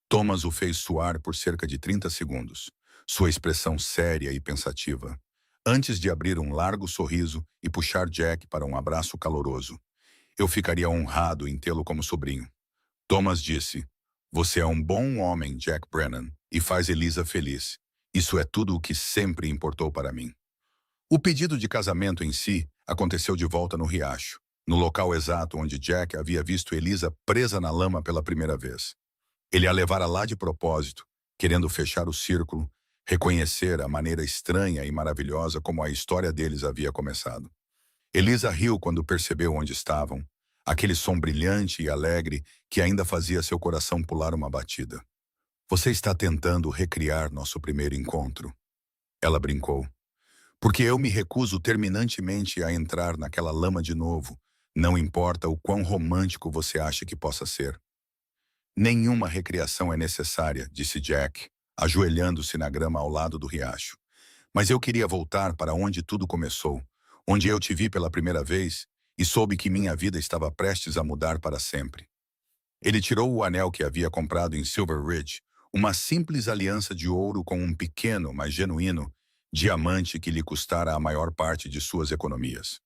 Thomas o fez suar por cerca de 30 segundos, sua expressão séria e pensativa, antes de abrir um largo sorriso e puxar Jack para um abraço caloroso. Eu ficaria honrado em tê-lo como sobrinho. Thomas disse, você é um bom homem, Jack Brennan, e faz Elisa feliz. Isso é tudo o que sempre importou para mim. O pedido de casamento em si aconteceu de volta no riacho, no local exato onde Jack havia visto Elisa presa na lama pela primeira vez. Ele a levara lá de propósito, querendo fechar o círculo, reconhecer a maneira estranha e maravilhosa como a história deles havia começado. Elisa riu quando percebeu onde estavam, aquele som brilhante e alegre que ainda fazia seu coração pular uma batida. Você está tentando recriar nosso primeiro encontro. Ela brincou. Porque eu me recuso terminantemente a entrar naquela lama de novo, não importa o quão romântico você acha que possa ser. Nenhuma recriação é necessária, disse Jack, ajoelhando-se na grama ao lado do riacho. Mas eu queria voltar para onde tudo começou, onde eu te vi pela primeira vez e soube que minha vida estava prestes a mudar para sempre. Ele tirou o anel que havia comprado em Silver Ridge, uma simples aliança de ouro com um pequeno, mas genuíno, diamante que lhe custara a maior parte de suas economias.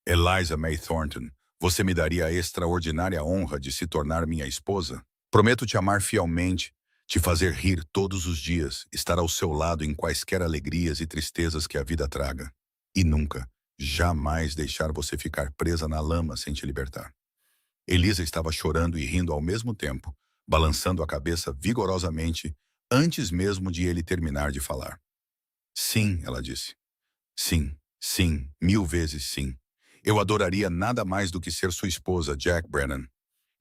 Eliza May Thornton, você me daria a extraordinária honra de se tornar minha esposa? Prometo te amar fielmente, te fazer rir todos os dias, estar ao seu lado em quaisquer alegrias e tristezas que a vida traga. E nunca, jamais deixar você ficar presa na lama sem te libertar. Elisa estava chorando e rindo ao mesmo tempo, balançando a cabeça vigorosamente, antes mesmo de ele terminar de falar. Sim, ela disse. Sim, sim, 1000 vezes sim. Eu adoraria nada mais do que ser sua esposa, Jack Brennan.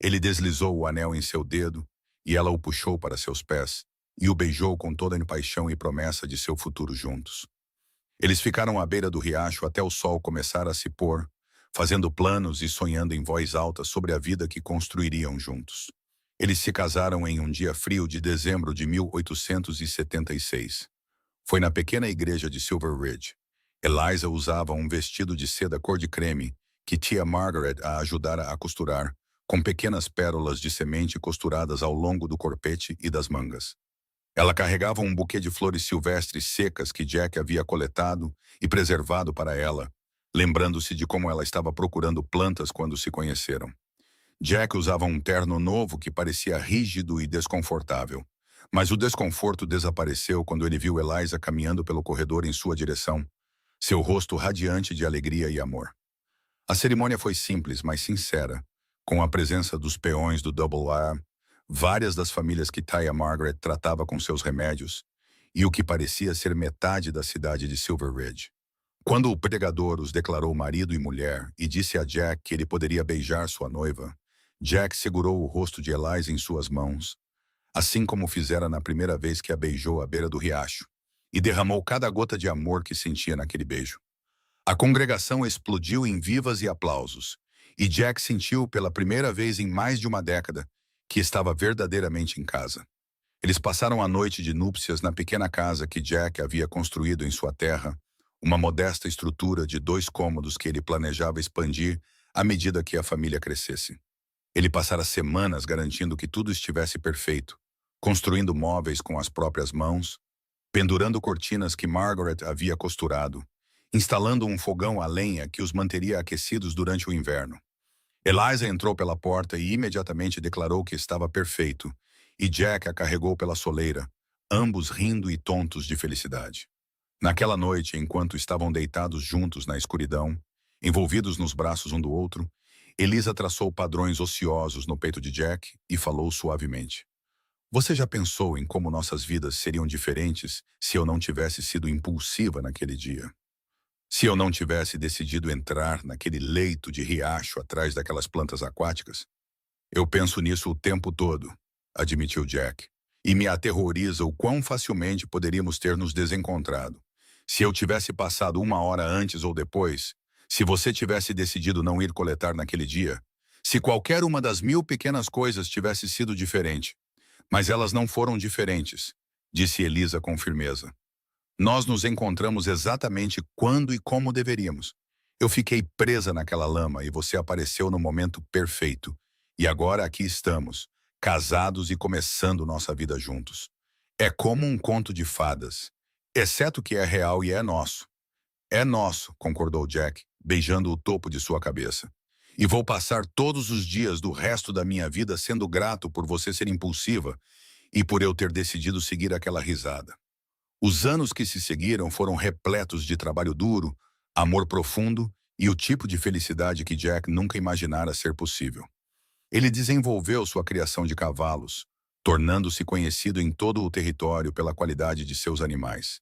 Ele deslizou o anel em seu dedo, e ela o puxou para seus pés, e o beijou com toda a paixão e promessa de seu futuro juntos. Eles ficaram à beira do riacho até o sol começar a se pôr, fazendo planos e sonhando em voz alta sobre a vida que construiriam juntos. Eles se casaram em um dia frio de dezembro de 1876. Foi na pequena igreja de Silver Ridge. Eliza usava um vestido de seda cor de creme que tia Margaret a ajudara a costurar, com pequenas pérolas de semente costuradas ao longo do corpete e das mangas. Ela carregava um buquê de flores silvestres secas que Jack havia coletado e preservado para ela, lembrando-se de como ela estava procurando plantas quando se conheceram. Jack usava um terno novo que parecia rígido e desconfortável, mas o desconforto desapareceu quando ele viu Eliza caminhando pelo corredor em sua direção, seu rosto radiante de alegria e amor. A cerimônia foi simples, mas sincera, com a presença dos peões do Double R, várias das famílias que Tia Margaret tratava com seus remédios, e o que parecia ser metade da cidade de Silver Ridge. Quando o pregador os declarou marido e mulher e disse a Jack que ele poderia beijar sua noiva, Jack segurou o rosto de Eliza em suas mãos, assim como fizera na primeira vez que a beijou à beira do riacho, e derramou cada gota de amor que sentia naquele beijo. A congregação explodiu em vivas e aplausos, e Jack sentiu pela primeira vez em mais de uma década que estava verdadeiramente em casa. Eles passaram a noite de núpcias na pequena casa que Jack havia construído em sua terra, uma modesta estrutura de 2 cômodos que ele planejava expandir à medida que a família crescesse. Ele passara semanas garantindo que tudo estivesse perfeito, construindo móveis com as próprias mãos, pendurando cortinas que Margaret havia costurado, instalando um fogão a lenha que os manteria aquecidos durante o inverno. Eliza entrou pela porta e imediatamente declarou que estava perfeito, e Jack a carregou pela soleira, ambos rindo e tontos de felicidade. Naquela noite, enquanto estavam deitados juntos na escuridão, envolvidos nos braços um do outro, Eliza traçou padrões ociosos no peito de Jack e falou suavemente. Você já pensou em como nossas vidas seriam diferentes se eu não tivesse sido impulsiva naquele dia? Se eu não tivesse decidido entrar naquele leito de riacho atrás daquelas plantas aquáticas? Eu penso nisso o tempo todo, admitiu Jack, e me aterroriza o quão facilmente poderíamos ter nos desencontrado. Se eu tivesse passado 1 hora antes ou depois, se você tivesse decidido não ir coletar naquele dia, se qualquer uma das 1000 pequenas coisas tivesse sido diferente. Mas elas não foram diferentes, disse Eliza com firmeza. Nós nos encontramos exatamente quando e como deveríamos. Eu fiquei presa naquela lama e você apareceu no momento perfeito. E agora aqui estamos, casados e começando nossa vida juntos. É como um conto de fadas, exceto que é real e é nosso. É nosso, concordou Jack, beijando o topo de sua cabeça. E vou passar todos os dias do resto da minha vida sendo grato por você ser impulsiva e por eu ter decidido seguir aquela risada. Os anos que se seguiram foram repletos de trabalho duro, amor profundo e o tipo de felicidade que Jack nunca imaginara ser possível. Ele desenvolveu sua criação de cavalos, tornando-se conhecido em todo o território pela qualidade de seus animais.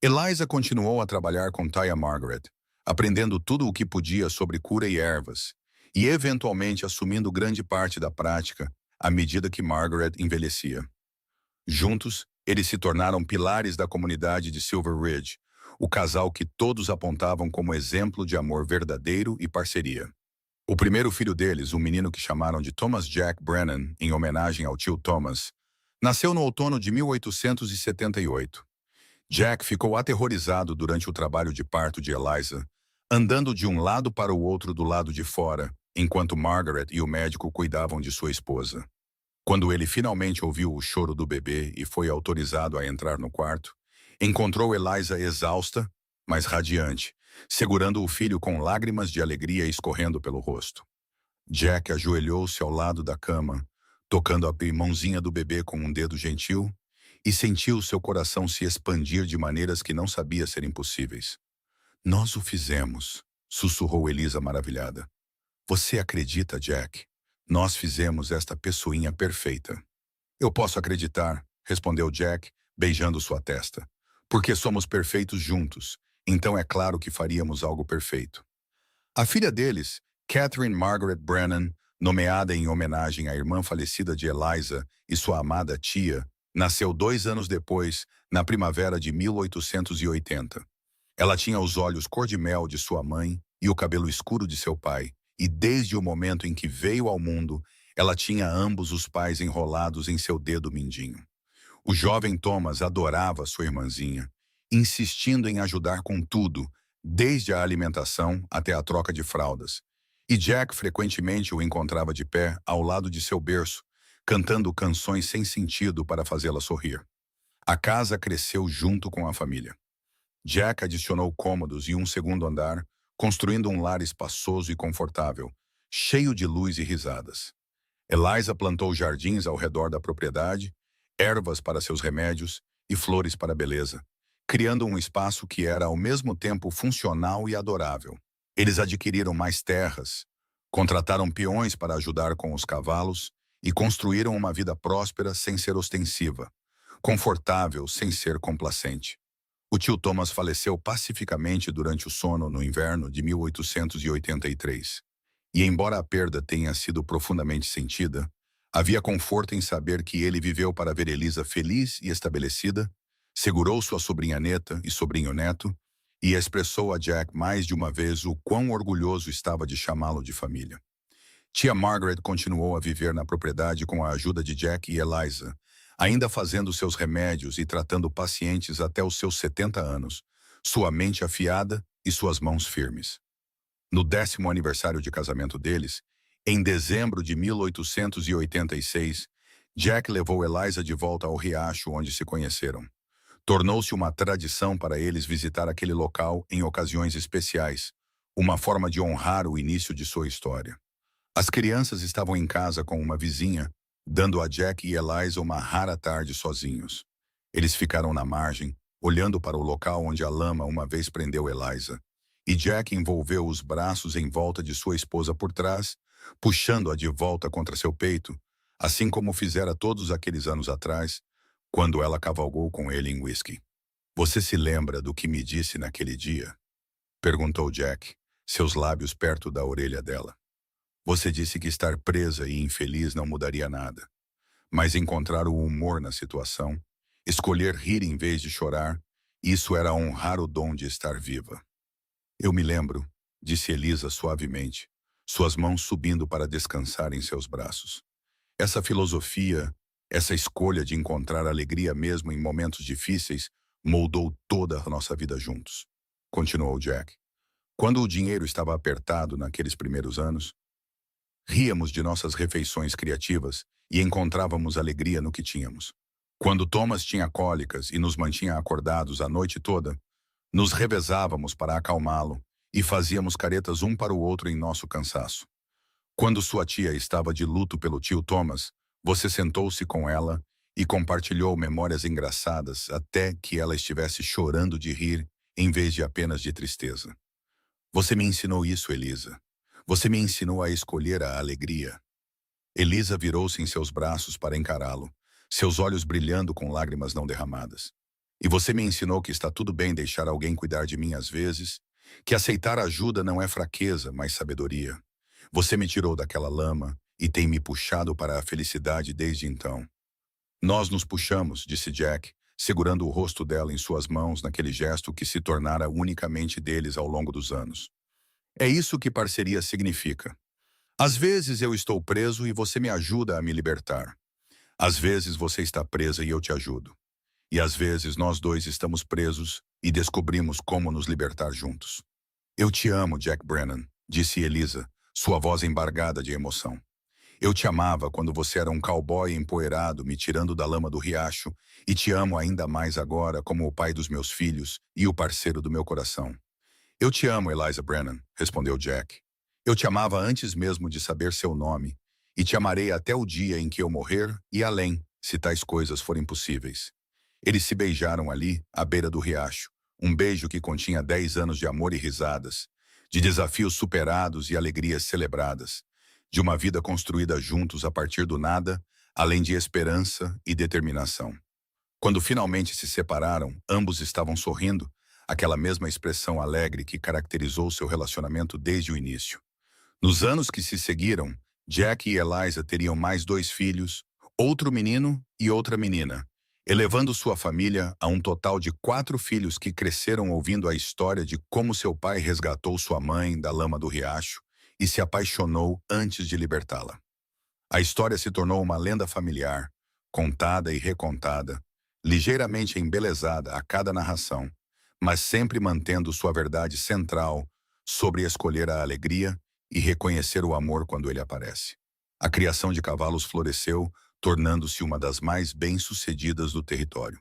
Eliza continuou a trabalhar com Tia Margaret, aprendendo tudo o que podia sobre cura e ervas, e eventualmente assumindo grande parte da prática à medida que Margaret envelhecia. Juntos, eles se tornaram pilares da comunidade de Silver Ridge, o casal que todos apontavam como exemplo de amor verdadeiro e parceria. O primeiro filho deles, um menino que chamaram de Thomas Jack Brennan, em homenagem ao tio Thomas, nasceu no outono de 1878. Jack ficou aterrorizado durante o trabalho de parto de Eliza, andando de um lado para o outro do lado de fora, enquanto Margaret e o médico cuidavam de sua esposa. Quando ele finalmente ouviu o choro do bebê e foi autorizado a entrar no quarto, encontrou Eliza exausta, mas radiante, segurando o filho com lágrimas de alegria escorrendo pelo rosto. Jack ajoelhou-se ao lado da cama, tocando a mãozinha do bebê com um dedo gentil, e sentiu seu coração se expandir de maneiras que não sabia serem possíveis. Nós o fizemos, sussurrou Eliza maravilhada. Você acredita, Jack? Nós fizemos esta pessoinha perfeita. Eu posso acreditar, respondeu Jack, beijando sua testa. Porque somos perfeitos juntos, então é claro que faríamos algo perfeito. A filha deles, Catherine Margaret Brennan, nomeada em homenagem à irmã falecida de Eliza e sua amada tia, nasceu 2 anos depois, na primavera de 1880. Ela tinha os olhos cor-de-mel de sua mãe e o cabelo escuro de seu pai, e desde o momento em que veio ao mundo, ela tinha ambos os pais enrolados em seu dedo mindinho. O jovem Thomas adorava sua irmãzinha, insistindo em ajudar com tudo, desde a alimentação até a troca de fraldas. E Jack frequentemente o encontrava de pé ao lado de seu berço, cantando canções sem sentido para fazê-la sorrir. A casa cresceu junto com a família. Jack adicionou cômodos e um segundo andar, construindo um lar espaçoso e confortável, cheio de luz e risadas. Eliza plantou jardins ao redor da propriedade, ervas para seus remédios e flores para a beleza, criando um espaço que era ao mesmo tempo funcional e adorável. Eles adquiriram mais terras, contrataram peões para ajudar com os cavalos e construíram uma vida próspera sem ser ostensiva, confortável sem ser complacente. O tio Thomas faleceu pacificamente durante o sono no inverno de 1883. E embora a perda tenha sido profundamente sentida, Havia conforto em saber que ele viveu para ver Elisa feliz e estabelecida, segurou sua sobrinha neta e sobrinho neto, e expressou a Jack mais de uma vez o quão orgulhoso estava de chamá-lo de família. Tia Margaret continuou a viver na propriedade com a ajuda de Jack e Eliza, ainda fazendo seus remédios e tratando pacientes até os seus 70 anos, sua mente afiada e suas mãos firmes. No 10º aniversário de casamento deles, em dezembro de 1886, Jack levou Eliza de volta ao riacho onde se conheceram. Tornou-se uma tradição para eles visitar aquele local em ocasiões especiais, uma forma de honrar o início de sua história. As crianças estavam em casa com uma vizinha, dando a Jack e Eliza uma rara tarde sozinhos. Eles ficaram na margem, olhando para o local onde a lama uma vez prendeu Eliza, e Jack envolveu os braços em volta de sua esposa por trás, puxando-a de volta contra seu peito, assim como fizera todos aqueles anos atrás, quando ela cavalgou com ele em whisky. "Você se lembra do que me disse naquele dia?" perguntou Jack, seus lábios perto da orelha dela. "Você disse que estar presa e infeliz não mudaria nada, mas encontrar o humor na situação, escolher rir em vez de chorar, isso era honrar o dom de estar viva." "Eu me lembro", disse Elisa suavemente, suas mãos subindo para descansar em seus braços. "Essa filosofia, essa escolha de encontrar alegria mesmo em momentos difíceis, moldou toda a nossa vida juntos", continuou Jack. "Quando o dinheiro estava apertado naqueles primeiros anos, ríamos de nossas refeições criativas e encontrávamos alegria no que tínhamos. Quando Thomas tinha cólicas e nos mantinha acordados a noite toda, nos revezávamos para acalmá-lo e fazíamos caretas um para o outro em nosso cansaço. Quando sua tia estava de luto pelo tio Thomas, você sentou-se com ela e compartilhou memórias engraçadas até que ela estivesse chorando de rir em vez de apenas de tristeza. Você me ensinou isso, Elisa. Você me ensinou a escolher a alegria." Elisa virou-se em seus braços para encará-lo, seus olhos brilhando com lágrimas não derramadas. "E você me ensinou que está tudo bem deixar alguém cuidar de mim às vezes, que aceitar ajuda não é fraqueza, mas sabedoria. Você me tirou daquela lama e tem me puxado para a felicidade desde então." "Nós nos puxamos", disse Jack, segurando o rosto dela em suas mãos naquele gesto que se tornara unicamente deles ao longo dos anos. "É isso que parceria significa. Às vezes eu estou preso e você me ajuda a me libertar. Às vezes você está presa e eu te ajudo. E às vezes nós dois estamos presos e descobrimos como nos libertar juntos." "Eu te amo, Jack Brennan", disse Elisa, sua voz embargada de emoção. "Eu te amava quando você era um cowboy empoeirado me tirando da lama do riacho e te amo ainda mais agora como o pai dos meus filhos e o parceiro do meu coração." "Eu te amo, Eliza Brennan", respondeu Jack. "Eu te amava antes mesmo de saber seu nome e te amarei até o dia em que eu morrer e além, se tais coisas forem possíveis." Eles se beijaram ali, à beira do riacho, um beijo que continha 10 anos de amor e risadas, de desafios superados e alegrias celebradas, de uma vida construída juntos a partir do nada, além de esperança e determinação. Quando finalmente se separaram, ambos estavam sorrindo, aquela mesma expressão alegre que caracterizou seu relacionamento desde o início. Nos anos que se seguiram, Jack e Eliza teriam mais 2 filhos, outro menino e outra menina, elevando sua família a um total de 4 filhos que cresceram ouvindo a história de como seu pai resgatou sua mãe da lama do riacho e se apaixonou antes de libertá-la. A história se tornou uma lenda familiar, contada e recontada, ligeiramente embelezada a cada narração, mas sempre mantendo sua verdade central sobre escolher a alegria e reconhecer o amor quando ele aparece. A criação de cavalos floresceu, tornando-se uma das mais bem-sucedidas do território.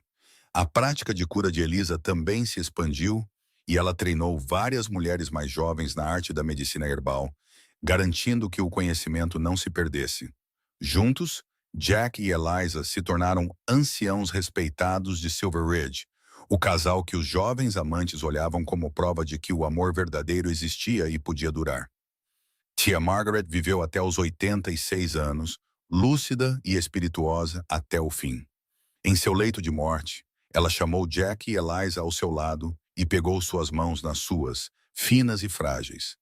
A prática de cura de Elisa também se expandiu e ela treinou várias mulheres mais jovens na arte da medicina herbal, garantindo que o conhecimento não se perdesse. Juntos, Jack e Eliza se tornaram anciãos respeitados de Silver Ridge, o casal que os jovens amantes olhavam como prova de que o amor verdadeiro existia e podia durar. Tia Margaret viveu até os 86 anos, lúcida e espirituosa até o fim. Em seu leito de morte, ela chamou Jack e Eliza ao seu lado e pegou suas mãos nas suas, finas e frágeis.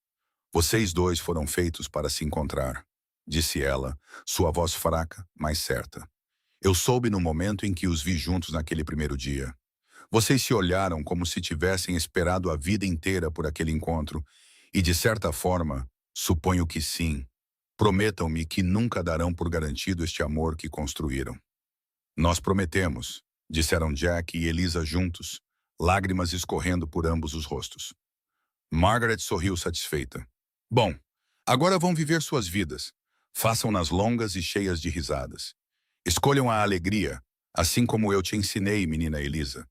"Vocês dois foram feitos para se encontrar." disse ela, sua voz fraca, mas certa. Eu soube no momento em que os vi juntos naquele primeiro dia. Vocês se olharam como se tivessem esperado a vida inteira por aquele encontro, e de certa forma, suponho que sim. Prometam-me que nunca darão por garantido este amor que construíram. Nós prometemos, disseram Jack e Elisa juntos, lágrimas escorrendo por ambos os rostos. Margaret sorriu satisfeita. Bom, agora vão viver suas vidas. Façam-nas longas e cheias de risadas. Escolham a alegria, assim como eu te ensinei, menina Elisa.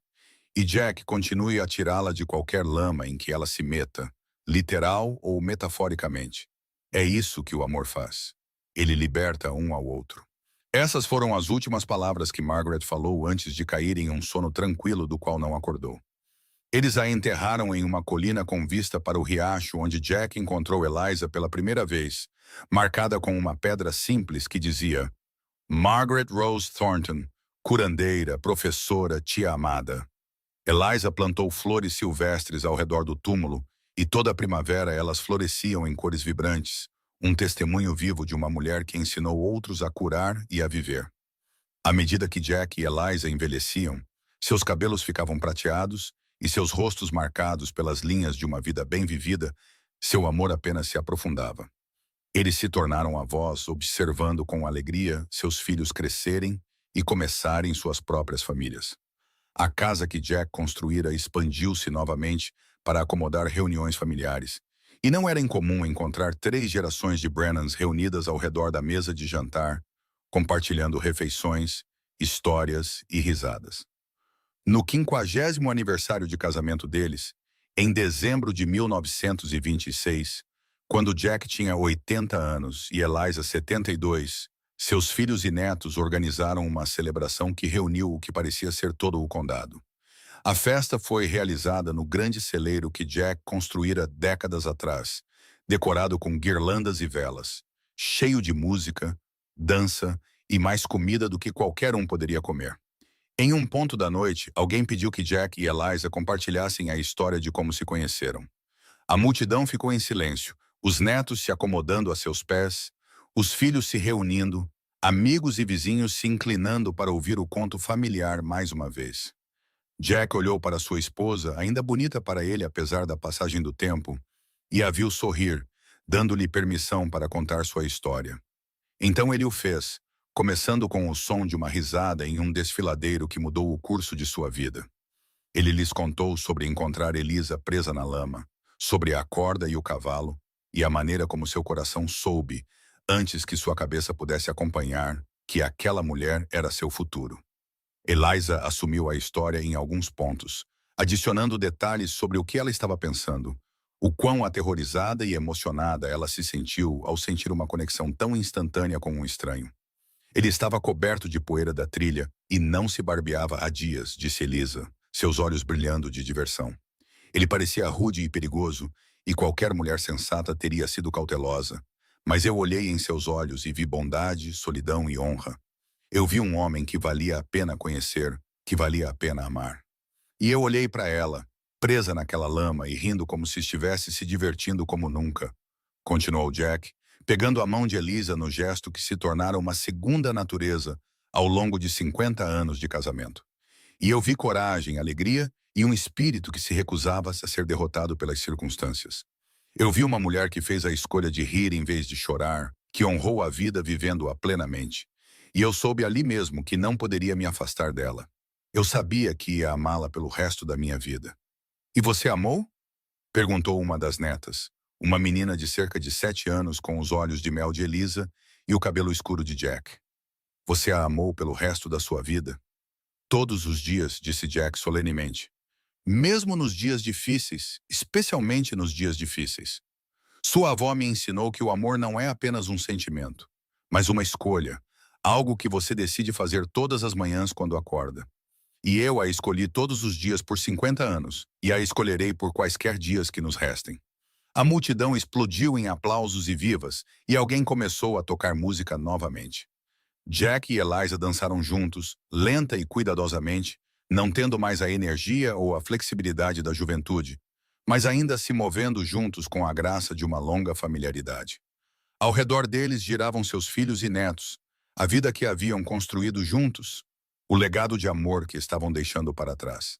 E Jack continue a tirá-la de qualquer lama em que ela se meta, literal ou metaforicamente. É isso que o amor faz. Ele liberta um ao outro. Essas foram as últimas palavras que Margaret falou antes de cair em um sono tranquilo do qual não acordou. Eles a enterraram em uma colina com vista para o riacho onde Jack encontrou Eliza pela primeira vez, marcada com uma pedra simples que dizia Margaret Rose Thornton, curandeira, professora, tia amada. Eliza plantou flores silvestres ao redor do túmulo e toda a primavera elas floresciam em cores vibrantes, um testemunho vivo de uma mulher que ensinou outros a curar e a viver. À medida que Jack e Eliza envelheciam, seus cabelos ficavam prateados e seus rostos marcados pelas linhas de uma vida bem vivida, seu amor apenas se aprofundava. Eles se tornaram avós, observando com alegria seus filhos crescerem e começarem suas próprias famílias. A casa que Jack construíra expandiu-se novamente para acomodar reuniões familiares, e não era incomum encontrar 3 gerações de Brennans reunidas ao redor da mesa de jantar, compartilhando refeições, histórias e risadas. No 50º aniversário de casamento deles, em dezembro de 1926, quando Jack tinha 80 anos e Eliza 72, seus filhos e netos organizaram uma celebração que reuniu o que parecia ser todo o condado. A festa foi realizada no grande celeiro que Jack construíra décadas atrás, decorado com guirlandas e velas, cheio de música, dança e mais comida do que qualquer um poderia comer. Em um ponto da noite, alguém pediu que Jack e Eliza compartilhassem a história de como se conheceram. A multidão ficou em silêncio, os netos se acomodando a seus pés, os filhos se reunindo, amigos e vizinhos se inclinando para ouvir o conto familiar mais uma vez. Jack olhou para sua esposa, ainda bonita para ele apesar da passagem do tempo, e a viu sorrir, dando-lhe permissão para contar sua história. Então ele o fez, começando com o som de uma risada em um desfiladeiro que mudou o curso de sua vida. Ele lhes contou sobre encontrar Elisa presa na lama, sobre a corda e o cavalo, e a maneira como seu coração soube, antes que sua cabeça pudesse acompanhar, que aquela mulher era seu futuro. Eliza assumiu a história em alguns pontos, adicionando detalhes sobre o que ela estava pensando, o quão aterrorizada e emocionada ela se sentiu ao sentir uma conexão tão instantânea com um estranho. Ele estava coberto de poeira da trilha e não se barbeava há dias, disse Elisa, seus olhos brilhando de diversão. Ele parecia rude e perigoso, e qualquer mulher sensata teria sido cautelosa. Mas eu olhei em seus olhos e vi bondade, solidão e honra. Eu vi um homem que valia a pena conhecer, que valia a pena amar. E eu olhei para ela, presa naquela lama e rindo como se estivesse se divertindo como nunca. Continuou Jack, pegando a mão de Elisa no gesto que se tornara uma segunda natureza ao longo de 50 anos de casamento. E eu vi coragem, alegria e um espírito que se recusava a ser derrotado pelas circunstâncias. Eu vi uma mulher que fez a escolha de rir em vez de chorar, que honrou a vida vivendo-a plenamente. E eu soube ali mesmo que não poderia me afastar dela. Eu sabia que ia amá-la pelo resto da minha vida. E você amou? Perguntou uma das netas, uma menina de cerca de 7 anos com os olhos de mel de Elisa e o cabelo escuro de Jack. Você a amou pelo resto da sua vida? Todos os dias, disse Jack solenemente. Mesmo nos dias difíceis, especialmente nos dias difíceis. Sua avó me ensinou que o amor não é apenas um sentimento, mas uma escolha, algo que você decide fazer todas as manhãs quando acorda. E eu a escolhi todos os dias por 50 anos, e a escolherei por quaisquer dias que nos restem. A multidão explodiu em aplausos e vivas, e alguém começou a tocar música novamente. Jack e Eliza dançaram juntos, lenta e cuidadosamente, não tendo mais a energia ou a flexibilidade da juventude, mas ainda se movendo juntos com a graça de uma longa familiaridade. Ao redor deles giravam seus filhos e netos, a vida que haviam construído juntos, o legado de amor que estavam deixando para trás.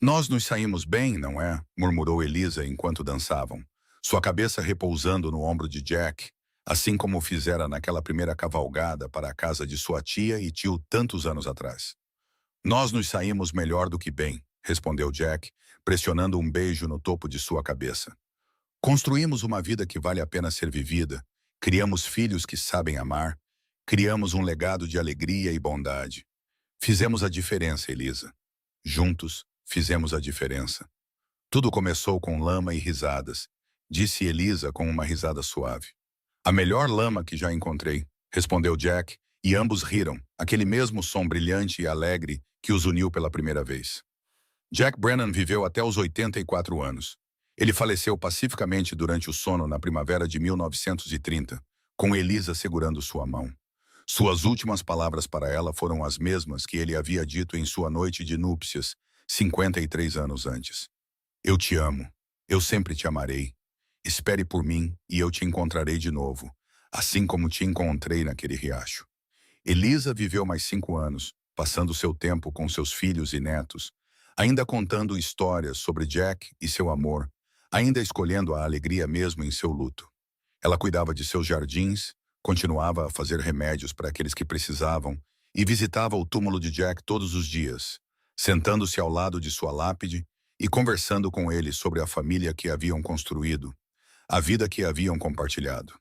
Nós nos saímos bem, não é? Murmurou Elisa enquanto dançavam, sua cabeça repousando no ombro de Jack, assim como fizera naquela primeira cavalgada para a casa de sua tia e tio tantos anos atrás. Nós nos saímos melhor do que bem, respondeu Jack, pressionando um beijo no topo de sua cabeça. Construímos uma vida que vale a pena ser vivida, criamos filhos que sabem amar, criamos um legado de alegria e bondade. Fizemos a diferença, Elisa. Juntos, fizemos a diferença. Tudo começou com lama e risadas, disse Elisa com uma risada suave. A melhor lama que já encontrei, respondeu Jack, e ambos riram, aquele mesmo som brilhante e alegre que os uniu pela primeira vez. Jack Brennan viveu até os 84 anos. Ele faleceu pacificamente durante o sono na primavera de 1930, com Elisa segurando sua mão. Suas últimas palavras para ela foram as mesmas que ele havia dito em sua noite de núpcias, 53 anos antes. Eu te amo. Eu sempre te amarei. Espere por mim e eu te encontrarei de novo, assim como te encontrei naquele riacho. Elisa viveu mais 5 anos, passando seu tempo com seus filhos e netos, ainda contando histórias sobre Jack e seu amor, ainda escolhendo a alegria mesmo em seu luto. Ela cuidava de seus jardins, continuava a fazer remédios para aqueles que precisavam e visitava o túmulo de Jack todos os dias, sentando-se ao lado de sua lápide e conversando com ele sobre a família que haviam construído, a vida que haviam compartilhado.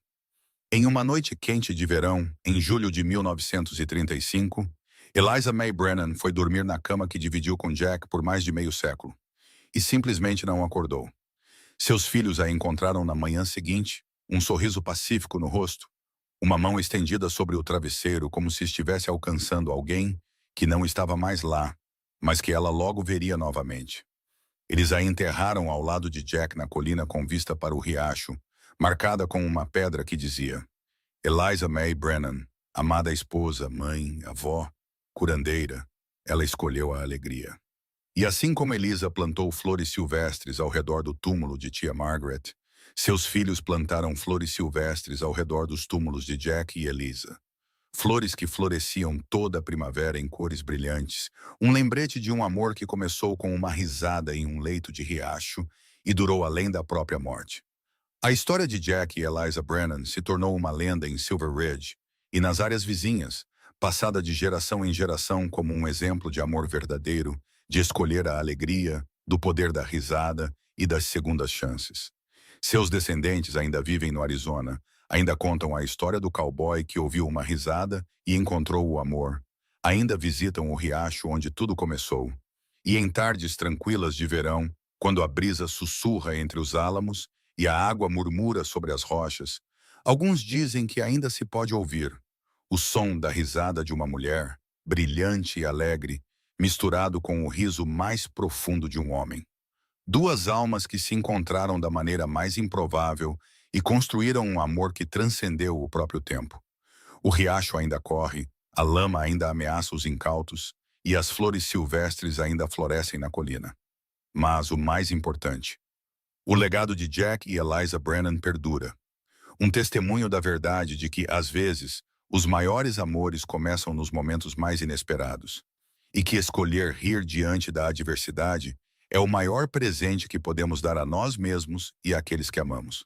Em uma noite quente de verão, em julho de 1935, Eliza May Brennan foi dormir na cama que dividiu com Jack por mais de meio século, e simplesmente não acordou. Seus filhos a encontraram na manhã seguinte, um sorriso pacífico no rosto, uma mão estendida sobre o travesseiro como se estivesse alcançando alguém que não estava mais lá, mas que ela logo veria novamente. Eles a enterraram ao lado de Jack na colina com vista para o riacho, marcada com uma pedra que dizia: Eliza May Brennan, amada esposa, mãe, avó, curandeira, ela escolheu a alegria. E assim como Elisa plantou flores silvestres ao redor do túmulo de tia Margaret, seus filhos plantaram flores silvestres ao redor dos túmulos de Jack e Elisa. Flores que floresciam toda a primavera em cores brilhantes, um lembrete de um amor que começou com uma risada em um leito de riacho e durou além da própria morte. A história de Jack e Eliza Brennan se tornou uma lenda em Silver Ridge e nas áreas vizinhas, passada de geração em geração como um exemplo de amor verdadeiro, de escolher a alegria, do poder da risada e das segundas chances. Seus descendentes ainda vivem no Arizona, ainda contam a história do cowboy que ouviu uma risada e encontrou o amor, ainda visitam o riacho onde tudo começou. E em tardes tranquilas de verão, quando a brisa sussurra entre os álamos e a água murmura sobre as rochas, alguns dizem que ainda se pode ouvir o som da risada de uma mulher, brilhante e alegre, misturado com o riso mais profundo de um homem. Duas almas que se encontraram da maneira mais improvável e construíram um amor que transcendeu o próprio tempo. O riacho ainda corre, a lama ainda ameaça os incautos e as flores silvestres ainda florescem na colina. Mas o mais importante, o legado de Jack e Eliza Brennan perdura. Um testemunho da verdade de que, às vezes, os maiores amores começam nos momentos mais inesperados. E que escolher rir diante da adversidade é o maior presente que podemos dar a nós mesmos e àqueles que amamos.